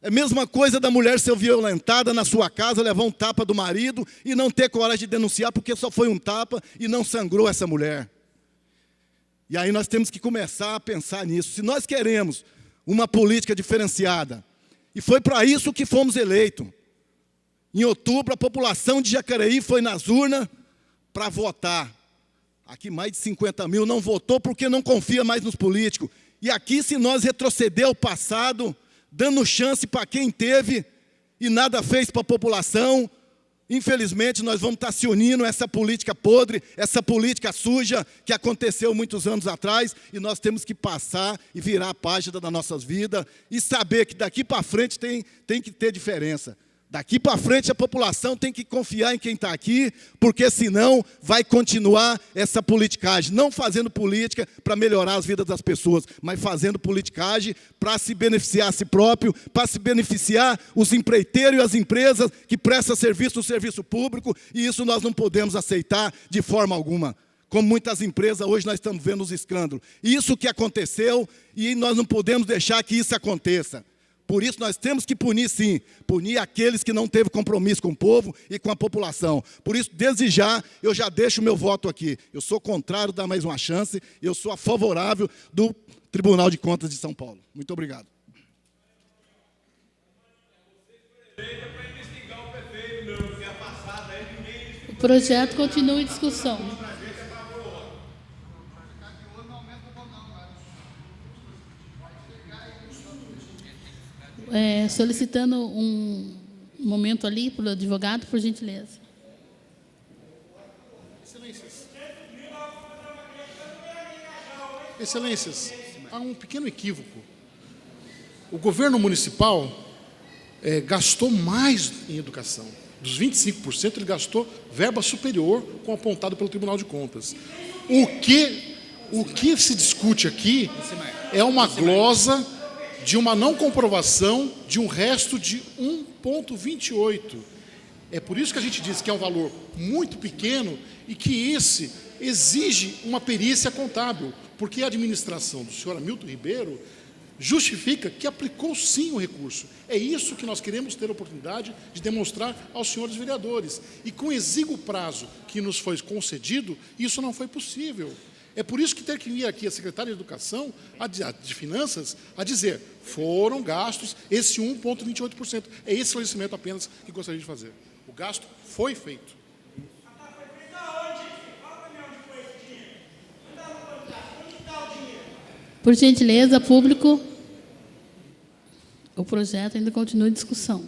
É a mesma coisa da mulher ser violentada na sua casa, levar um tapa do marido e não ter coragem de denunciar porque só foi um tapa e não sangrou essa mulher. E aí nós temos que começar a pensar nisso. Se nós queremos uma política diferenciada, e foi para isso que fomos eleitos. Em outubro, a população de Jacareí foi nas urnas para votar. Aqui mais de 50 mil não votou porque não confia mais nos políticos. E aqui, se nós retroceder ao passado, dando chance para quem teve e nada fez para a população, Infelizmente, nós vamos estar se unindo a essa política podre, essa política suja que aconteceu muitos anos atrás, e nós temos que passar e virar a página das nossas vidas e saber que daqui para frente tem que ter diferença. Daqui para frente a população tem que confiar em quem está aqui, porque senão vai continuar essa politicagem, não fazendo política para melhorar as vidas das pessoas, mas fazendo politicagem para se beneficiar a si próprio, para se beneficiar os empreiteiros e as empresas que prestam serviço no serviço público, e isso nós não podemos aceitar de forma alguma. Como muitas empresas, hoje nós estamos vendo os escândalos. Isso que aconteceu, e nós não podemos deixar que isso aconteça. Por isso, nós temos que punir, sim, punir aqueles que não teve compromisso com o povo e com a população. Por isso, desde já, eu já deixo o meu voto aqui. Eu sou contrário, dar mais uma chance, eu sou a favorável do Tribunal de Contas de São Paulo. Muito obrigado. O projeto continua em discussão. Solicitando um momento ali para o advogado, por gentileza. Excelências, há um pequeno equívoco. O governo municipal gastou mais em educação. Dos 25%, ele gastou verba superior com o apontado pelo Tribunal de Contas. O que se discute aqui é uma glosa de uma não comprovação de um resto de 1,28. É por isso que a gente diz que é um valor muito pequeno e que esse exige uma perícia contábil, porque a administração do senhor Hamilton Ribeiro justifica que aplicou sim o recurso. É isso que nós queremos ter a oportunidade de demonstrar aos senhores vereadores. E com o exíguo prazo que nos foi concedido, isso não foi possível. É por isso que tem que vir aqui a secretária de Educação, de Finanças, a dizer, foram gastos esse 1,28%. É esse esclarecimento apenas que gostaria de fazer. O gasto foi feito. Por gentileza, público, o projeto ainda continua em discussão.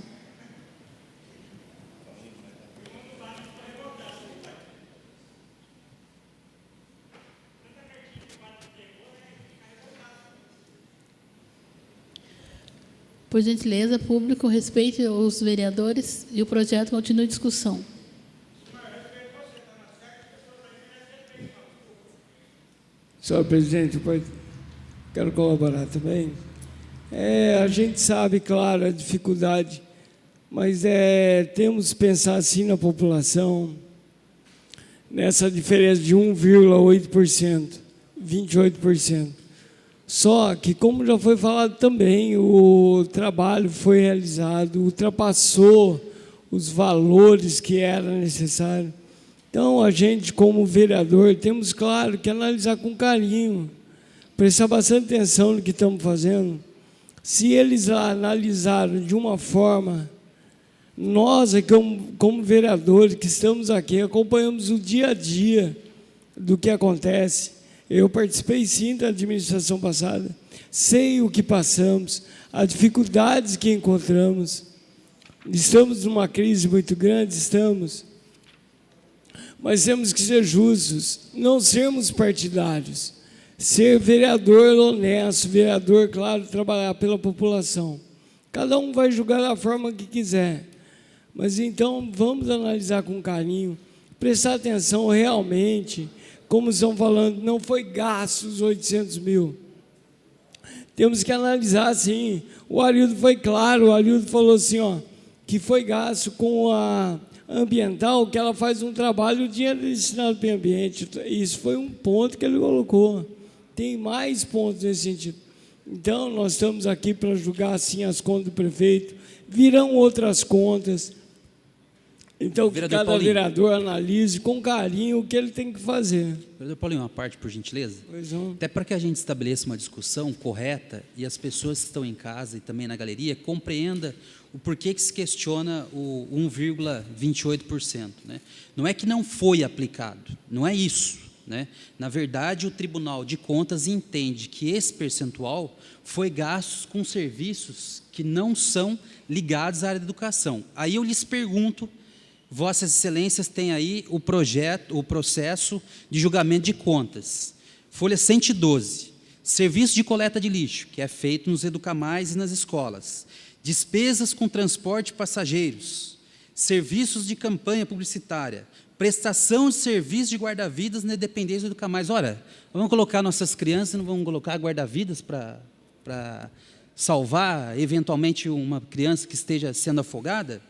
Por gentileza, público, respeite os vereadores e o projeto continua em discussão. Senhor presidente, quero colaborar também. A gente sabe, claro, a dificuldade, mas temos que pensar assim na população, nessa diferença de 1,8%, 28%. Só que, como já foi falado também, o trabalho foi realizado, ultrapassou os valores que era necessário. Então, a gente, como vereador, temos, claro, que analisar com carinho, prestar bastante atenção no que estamos fazendo. Se eles analisaram de uma forma, nós, como vereadores que estamos aqui, acompanhamos o dia a dia do que acontece. Eu participei, sim, da administração passada, sei o que passamos, as dificuldades que encontramos. Estamos numa crise muito grande, estamos. Mas temos que ser justos, não sermos partidários. Ser vereador honesto, vereador, claro, trabalhar pela população. Cada um vai julgar da forma que quiser. Mas então, vamos analisar com carinho, prestar atenção realmente. Como estão falando, não foi gasto os 800 mil. Temos que analisar, sim. O Arildo foi claro, o Arildo falou assim, que foi gasto com a ambiental, que ela faz um trabalho, o dinheiro destinado para o ambiente. Isso foi um ponto que ele colocou. Tem mais pontos nesse sentido. Então, nós estamos aqui para julgar, sim, as contas do prefeito. Virão outras contas. Então, que cada vereador analise com carinho o que ele tem que fazer. Vereador Paulinho, uma parte, por gentileza? Pois não. Até para que a gente estabeleça uma discussão correta e as pessoas que estão em casa e também na galeria compreendam o porquê que se questiona o 1,28%. Né? Não é que não foi aplicado, não é isso. Né? Na verdade, o Tribunal de Contas entende que esse percentual foi gasto com serviços que não são ligados à área da educação. Aí eu lhes pergunto, Vossas Excelências têm aí o processo de julgamento de contas. Folha 112, serviço de coleta de lixo, que é feito nos Educamais e nas escolas. Despesas com transporte de passageiros, serviços de campanha publicitária, prestação de serviço de guarda-vidas na dependência do Educamais. Ora, vamos colocar nossas crianças, não vamos colocar guarda-vidas para salvar, eventualmente, uma criança que esteja sendo afogada?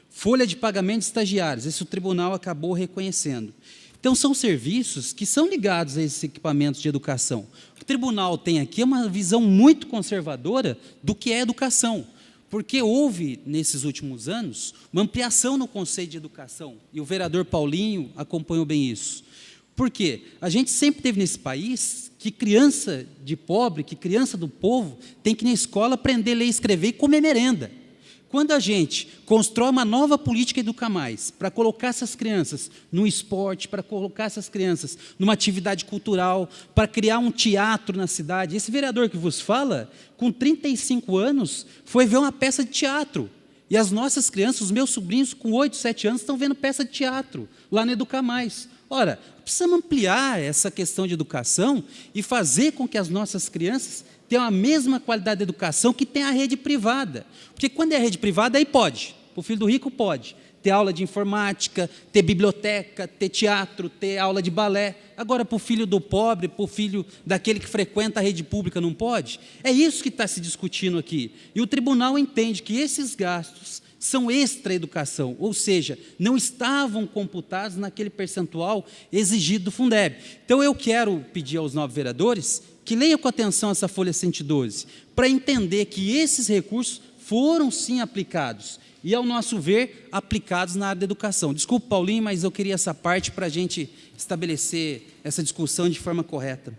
Folha de pagamento de estagiários, esse o tribunal acabou reconhecendo. Então, são serviços que são ligados a esses equipamentos de educação. O tribunal tem aqui uma visão muito conservadora do que é educação, porque houve, nesses últimos anos, uma ampliação no conceito de educação, e o vereador Paulinho acompanhou bem isso. Por quê? A gente sempre teve nesse país que criança de pobre, que criança do povo, tem que ir na escola aprender a ler e escrever e comer merenda. Quando a gente constrói uma nova política Educamais para colocar essas crianças no esporte, para colocar essas crianças numa atividade cultural, para criar um teatro na cidade, esse vereador que vos fala, com 35 anos, foi ver uma peça de teatro. E as nossas crianças, os meus sobrinhos com 8, 7 anos, estão vendo peça de teatro lá no Educamais. Ora, precisamos ampliar essa questão de educação e fazer com que as nossas crianças tenham a mesma qualidade de educação que tem a rede privada. Porque quando é a rede privada, aí pode. O filho do rico pode ter aula de informática, ter biblioteca, ter teatro, ter aula de balé. Agora, para o filho do pobre, para o filho daquele que frequenta a rede pública, não pode? É isso que está se discutindo aqui. E o tribunal entende que esses gastos são extra-educação, ou seja, não estavam computados naquele percentual exigido do Fundeb. Então, eu quero pedir aos 9 vereadores que leiam com atenção essa folha 112, para entender que esses recursos foram sim aplicados, e, ao nosso ver, aplicados na área da educação. Desculpe, Paulinho, mas eu queria essa parte para a gente estabelecer essa discussão de forma correta.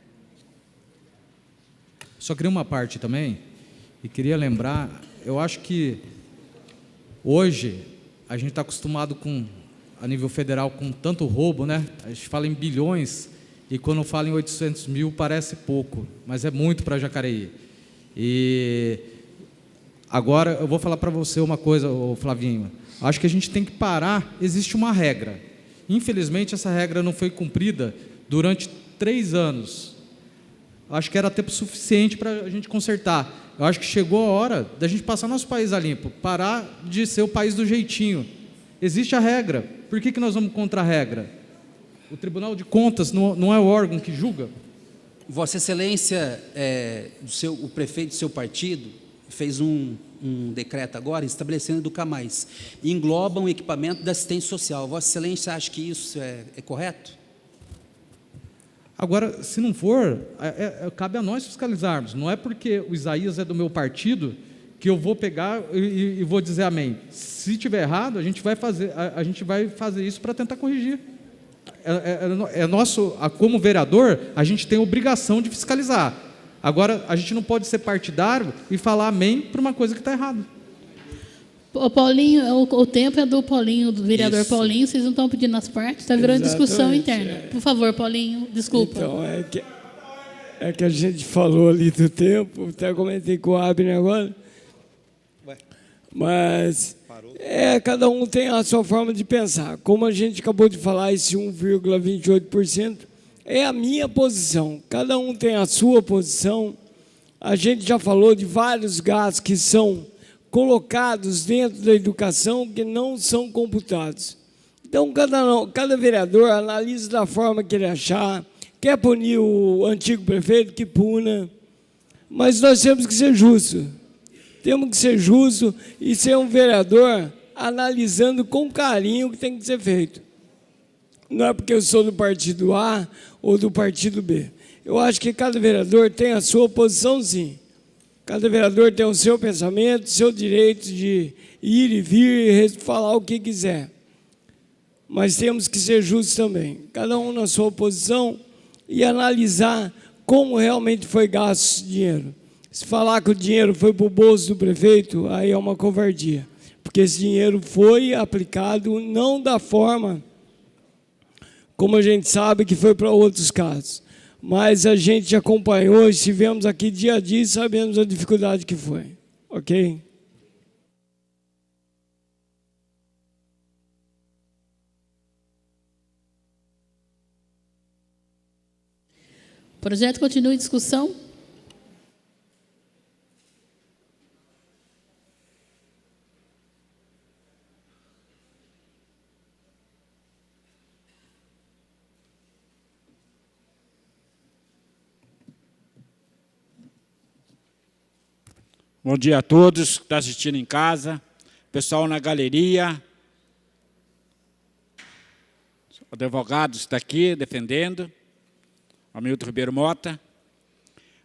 Só queria uma parte também, e queria lembrar, eu acho que hoje a gente está acostumado com, a nível federal, com tanto roubo, né? A gente fala em bilhões, e quando fala em 800 mil parece pouco, mas é muito para Jacareí. E agora eu vou falar para você uma coisa, Flavinho, acho que a gente tem que parar, existe uma regra, infelizmente essa regra não foi cumprida durante 3 anos, acho que era tempo suficiente para a gente consertar. Eu acho que chegou a hora da gente passar nosso país a limpo, parar de ser o país do jeitinho. Existe a regra, por que nós vamos contra a regra? O Tribunal de Contas não é o órgão que julga? Vossa Excelência, o prefeito do seu partido, fez um decreto agora estabelecendo Educamais, e engloba um equipamento da assistência social. Vossa Excelência acha que isso é correto? Agora, se não for, cabe a nós fiscalizarmos. Não é porque o Isaías é do meu partido que eu vou pegar e vou dizer amém. Se tiver errado, a gente vai fazer isso para tentar corrigir. Como vereador, a gente tem a obrigação de fiscalizar. Agora, a gente não pode ser partidário e falar amém para uma coisa que está errada. O Paulinho, o tempo é do Paulinho, do vereador Isso. Paulinho, vocês não estão pedindo as partes, está virando discussão interna. Por favor, Paulinho, desculpa. Então, é que a gente falou ali do tempo, até comentei com o Abner agora, mas cada um tem a sua forma de pensar. Como a gente acabou de falar, esse 1,28% é a minha posição. Cada um tem a sua posição. A gente já falou de vários gastos que são colocados dentro da educação que não são computados. Então, cada vereador analisa da forma que ele achar. Quer punir o antigo prefeito, que puna. Mas nós temos que ser justos. Temos que ser justos e ser um vereador analisando com carinho o que tem que ser feito. Não é porque eu sou do partido A ou do partido B. Eu acho que cada vereador tem a sua posição, sim. Cada vereador tem o seu pensamento, o seu direito de ir e vir e falar o que quiser. Mas temos que ser justos também. Cada um na sua posição e analisar como realmente foi gasto esse dinheiro. Se falar que o dinheiro foi para o bolso do prefeito, aí é uma covardia. Porque esse dinheiro foi aplicado não da forma como a gente sabe que foi para outros casos. Mas a gente acompanhou, estivemos aqui dia a dia e sabemos a dificuldade que foi. Ok? O projeto continua em discussão. Bom dia a todos que estão assistindo em casa, pessoal na galeria, o advogado está aqui defendendo, Hamilton Ribeiro Mota,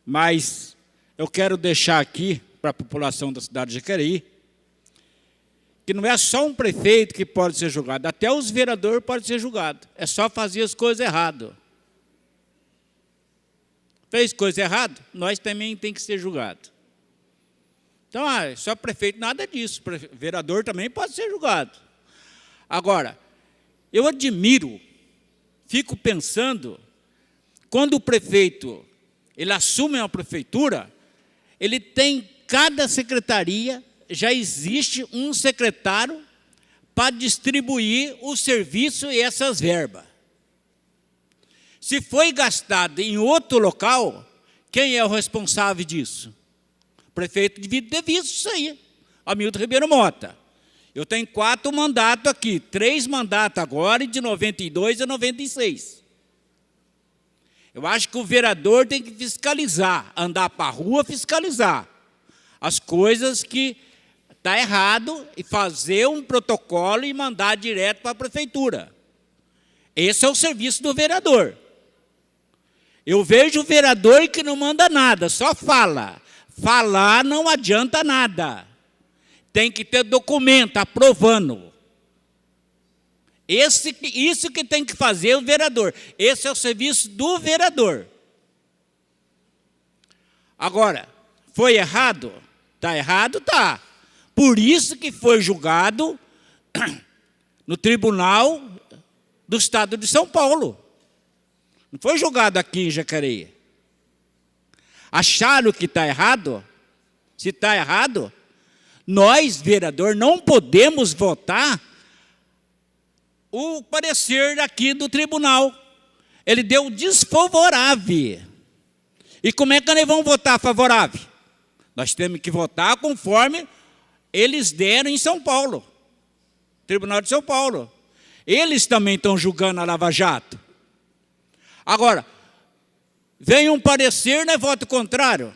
mas eu quero deixar aqui para a população da cidade de Jacareí que não é só um prefeito que pode ser julgado, até os vereadores podem ser julgados, é só fazer as coisas erradas. Fez coisa errada, nós também tem que ser julgados. Então, só prefeito, nada disso. Vereador também pode ser julgado. Agora, eu admiro, fico pensando, quando o prefeito ele assume uma prefeitura, ele tem, cada secretaria, já existe um secretário para distribuir o serviço e essas verbas. Se foi gastado em outro local, quem é o responsável disso? O prefeito devia ter visto isso aí, Hamilton Ribeiro Mota. Eu tenho 4 mandatos aqui, 3 mandatos agora, e de 92 a 96. Eu acho que o vereador tem que fiscalizar, andar para a rua, fiscalizar as coisas que estão errado e fazer um protocolo e mandar direto para a prefeitura. Esse é o serviço do vereador. Eu vejo o vereador que não manda nada, só fala. Falar não adianta nada. Tem que ter documento aprovando. Isso que tem que fazer o vereador. Esse é o serviço do vereador. Agora, foi errado? Está errado? Está. Por isso que foi julgado no Tribunal do Estado de São Paulo. Não foi julgado aqui em Jacareí. Acharam que está errado? Se está errado, nós, vereador, não podemos votar o parecer aqui do tribunal. Ele deu desfavorável. E como é que nós vamos votar favorável? Nós temos que votar conforme eles deram em São Paulo, Tribunal de São Paulo. Eles também estão julgando a Lava Jato. Agora, vem um parecer, né, voto contrário.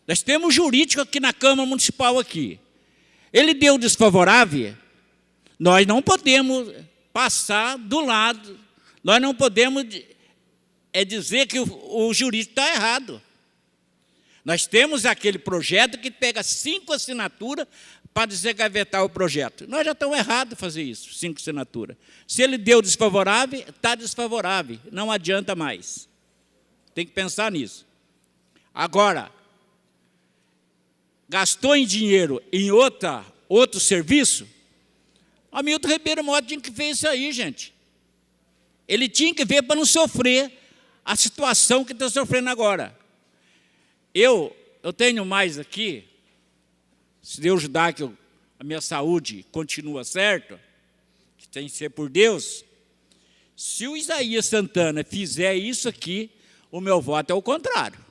Nós temos jurídico aqui na Câmara Municipal aqui. Ele deu desfavorável, nós não podemos passar do lado. Nós não podemos dizer que o jurídico está errado. Nós temos aquele projeto que pega 5 assinaturas para desengavetar o projeto. Nós já estamos errados fazer isso, 5 assinaturas. Se ele deu desfavorável, está desfavorável, não adianta mais. Tem que pensar nisso. Agora, gastou em dinheiro em outro serviço, Hamilton Ribeiro Mota tinha que ver isso aí, gente. Ele tinha que ver para não sofrer a situação que está sofrendo agora. Eu tenho mais aqui, se Deus ajudar que a minha saúde continua certa, que tem que ser por Deus, se o Isaías Santana fizer isso aqui, o meu voto é o contrário.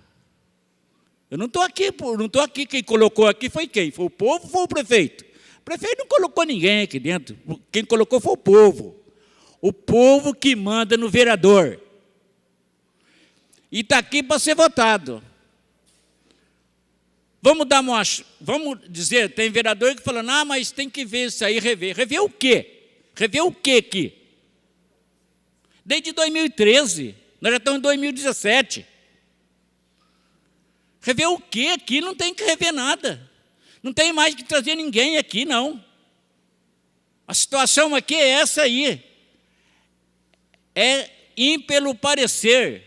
Eu não estou aqui, quem colocou aqui foi quem? Foi o povo ou foi o prefeito? O prefeito não colocou ninguém aqui dentro, quem colocou foi o povo. O povo que manda no vereador. E está aqui para ser votado. Vamos dizer, tem vereador que fala, mas tem que ver isso aí, rever. Rever o quê? Rever o quê aqui? Desde 2013, nós já estamos em 2017. Rever o quê aqui? Não tem que rever nada. Não tem mais que trazer ninguém aqui, não. A situação aqui é essa aí. É ir pelo parecer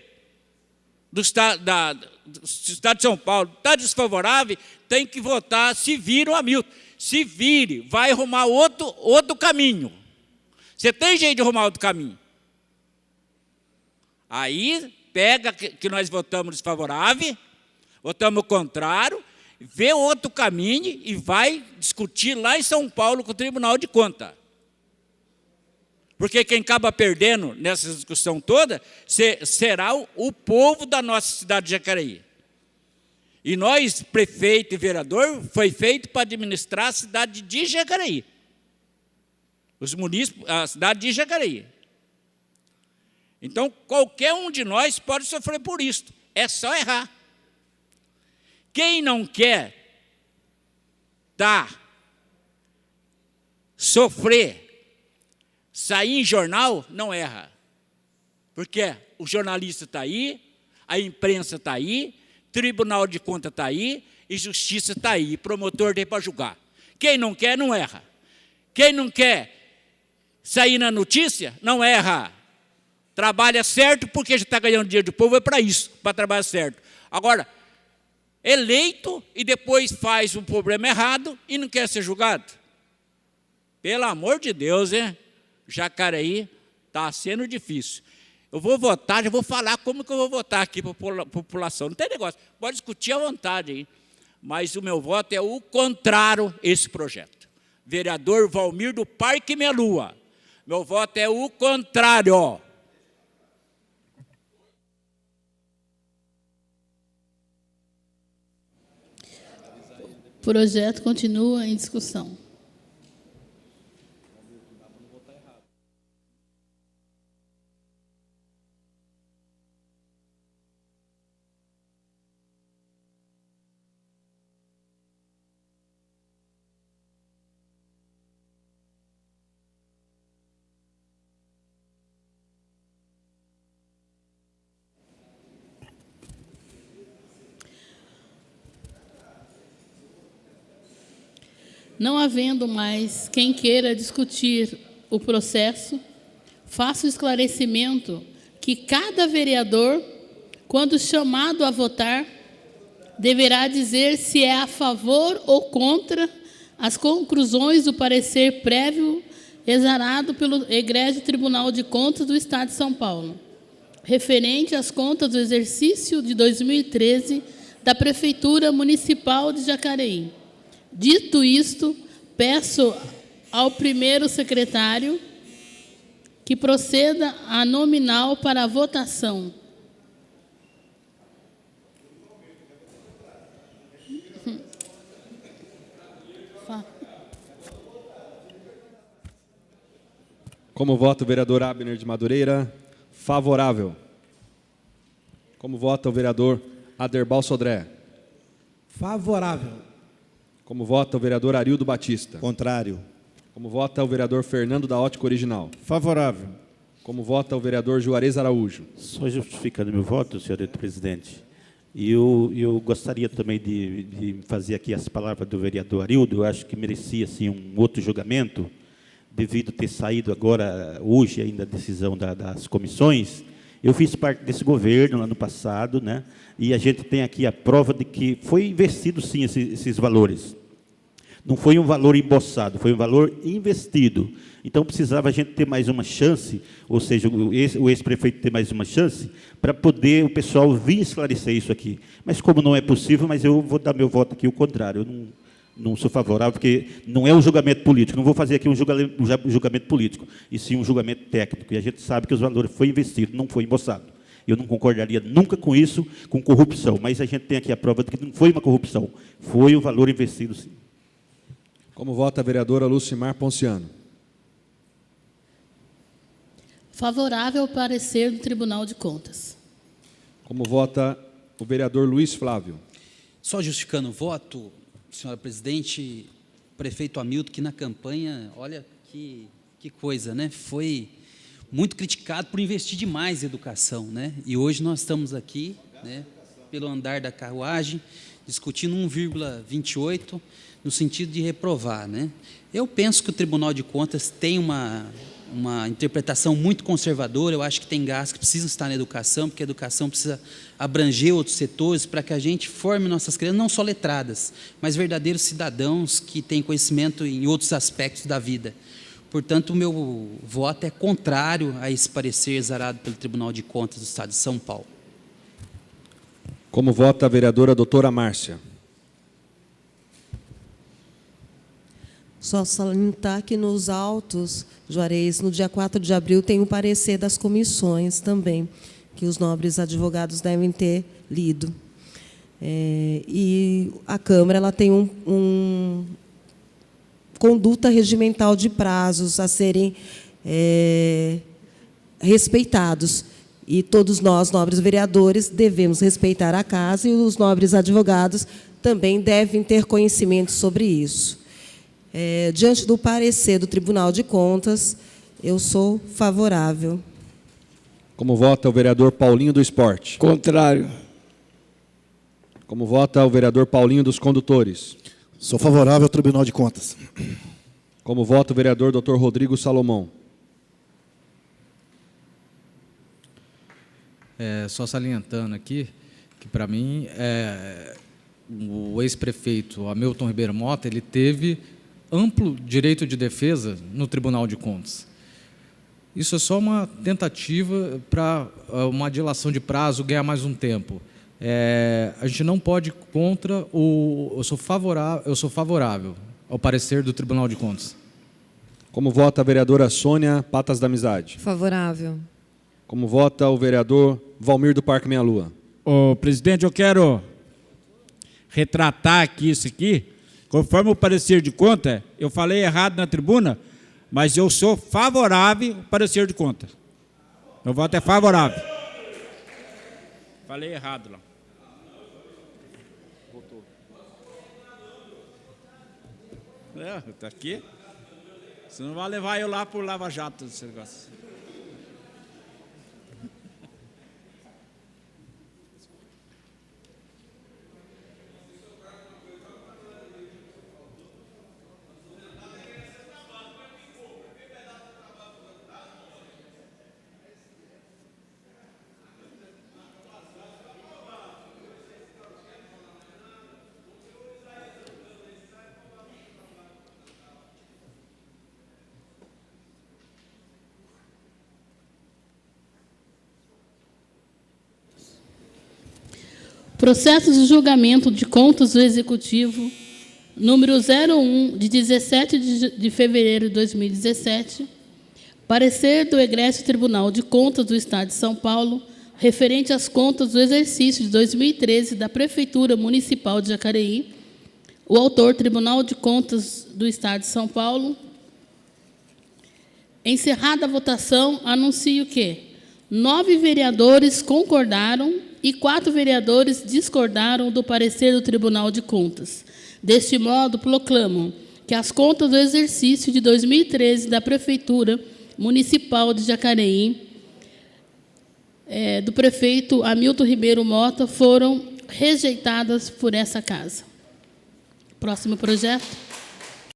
do Estado de São Paulo. Está desfavorável, tem que votar, se vira o Hamilton. Se vire, vai arrumar outro caminho. Você tem jeito de arrumar outro caminho. Aí, pega que nós votamos desfavorável, votamos o contrário, vê outro caminho e vai discutir lá em São Paulo com o Tribunal de Contas. Porque quem acaba perdendo nessa discussão toda será o povo da nossa cidade de Jacareí. E nós, prefeito e vereador, foi feito para administrar a cidade de Jacareí. Os munícipes, a cidade de Jacareí. Então, qualquer um de nós pode sofrer por isso. É só errar. Quem não quer sofrer, sair em jornal, não erra. Porque o jornalista está aí, a imprensa está aí, Tribunal de Contas está aí e Justiça está aí, promotor tem para julgar. Quem não quer, não erra. Quem não quer sair na notícia, não erra. Trabalha certo porque já está ganhando dinheiro do povo, é para isso, para trabalhar certo. Agora, eleito e depois faz um problema errado e não quer ser julgado. Pelo amor de Deus, hein? Jacareí está sendo difícil. Eu vou votar, já vou falar como que eu vou votar aqui para a população. Não tem negócio, pode discutir à vontade aí. Mas o meu voto é o contrário a esse projeto. Vereador Valmir do Parque Melua. Meu voto é o contrário. O projeto continua em discussão. Não havendo mais quem queira discutir o processo, faço o esclarecimento que cada vereador, quando chamado a votar, deverá dizer se é a favor ou contra as conclusões do parecer prévio exarado pelo Egrégio Tribunal de Contas do Estado de São Paulo, referente às contas do exercício de 2013 da Prefeitura Municipal de Jacareí. Dito isto, peço ao primeiro secretário que proceda a nominal para a votação. Como vota o vereador Abner de Madureira? Favorável. Como vota o vereador Aderbal Sodré? Favorável. Como vota o vereador Arildo Batista? Contrário. Como vota o vereador Fernando da Ótica Original? Favorável. Como vota o vereador Juarez Araújo? Só justificando meu voto, senhor presidente. E eu gostaria também de fazer aqui as palavras do vereador Arildo. Eu acho que merecia assim, um outro julgamento, devido ter saído agora, hoje, ainda a decisão das comissões. Eu fiz parte desse governo no ano passado, né? E a gente tem aqui a prova de que foi investido, sim, esses valores. Não foi um valor emboçado, foi um valor investido. Então, precisava a gente ter mais uma chance, ou seja, o ex-prefeito ter mais uma chance, para poder o pessoal vir esclarecer isso aqui. Mas, como não é possível, mas eu vou dar meu voto aqui o contrário. Eu não sou favorável, porque não é um julgamento político. Não vou fazer aqui um julgamento político, e sim um julgamento técnico. E a gente sabe que os valores foram investidos, não foi emboçado. Eu não concordaria nunca com isso, com corrupção. Mas a gente tem aqui a prova de que não foi uma corrupção. Foi o valor investido, sim. Como vota a vereadora Lucimar Ponciano? Favorável ao parecer do Tribunal de Contas. Como vota o vereador Luiz Flávio? Só justificando o voto, senhora presidente, o prefeito Hamilton, que na campanha, olha que coisa, né? Foi muito criticado por investir demais em educação, né? E hoje nós estamos aqui, né, pelo andar da carruagem, discutindo 1,28 no sentido de reprovar, né? Eu penso que o Tribunal de Contas tem uma interpretação muito conservadora. Eu acho que tem gastos que precisam estar na educação, porque a educação precisa abranger outros setores para que a gente forme nossas crianças, não só letradas, mas verdadeiros cidadãos que têm conhecimento em outros aspectos da vida. Portanto, o meu voto é contrário a esse parecer exarado pelo Tribunal de Contas do Estado de São Paulo. Como vota a vereadora doutora Márcia? Só salientar que nos autos, Juarez, no dia 4 de abril, tem o parecer das comissões também, que os nobres advogados devem ter lido. E a Câmara ela tem conduta regimental de prazos a serem respeitados. E todos nós, nobres vereadores, devemos respeitar a casa, e os nobres advogados também devem ter conhecimento sobre isso. Diante do parecer do Tribunal de Contas, eu sou favorável. Como vota o vereador Paulinho do Esporte? Contrário. Como vota o vereador Paulinho dos Condutores? Sou favorável ao Tribunal de Contas. Como vota o vereador Dr. Rodrigo Salomão? Só salientando aqui, que para mim, o ex-prefeito Hamilton Ribeiro Mota, ele teve amplo direito de defesa no Tribunal de Contas. Isso é só uma tentativa para uma dilação de prazo, ganhar mais um tempo. A gente não pode ir contra eu sou favorável ao parecer do Tribunal de Contas. Como vota a vereadora Sônia Patas da Amizade? Favorável. Como vota o vereador Valmir do Parque Meia Lua? Ô, presidente, eu quero retratar aqui isso aqui. Conforme o parecer de conta, eu falei errado na tribuna, mas eu sou favorável ao parecer de conta. Meu voto é favorável. Falei errado lá. Tá aqui. Você não vai levar eu lá por Lava Jato esse negócio. Processo de julgamento de contas do Executivo, número 01, de 17 de fevereiro de 2017, parecer do Egresso Tribunal de Contas do Estado de São Paulo, referente às contas do exercício de 2013 da Prefeitura Municipal de Jacareí. O autor, Tribunal de Contas do Estado de São Paulo. Encerrada a votação, anuncio que 9 vereadores concordaram e 4 vereadores discordaram do parecer do Tribunal de Contas. Deste modo, proclamo que as contas do exercício de 2013 da Prefeitura Municipal de Jacareí, do prefeito Hamilton Ribeiro Mota, foram rejeitadas por essa casa. Próximo projeto.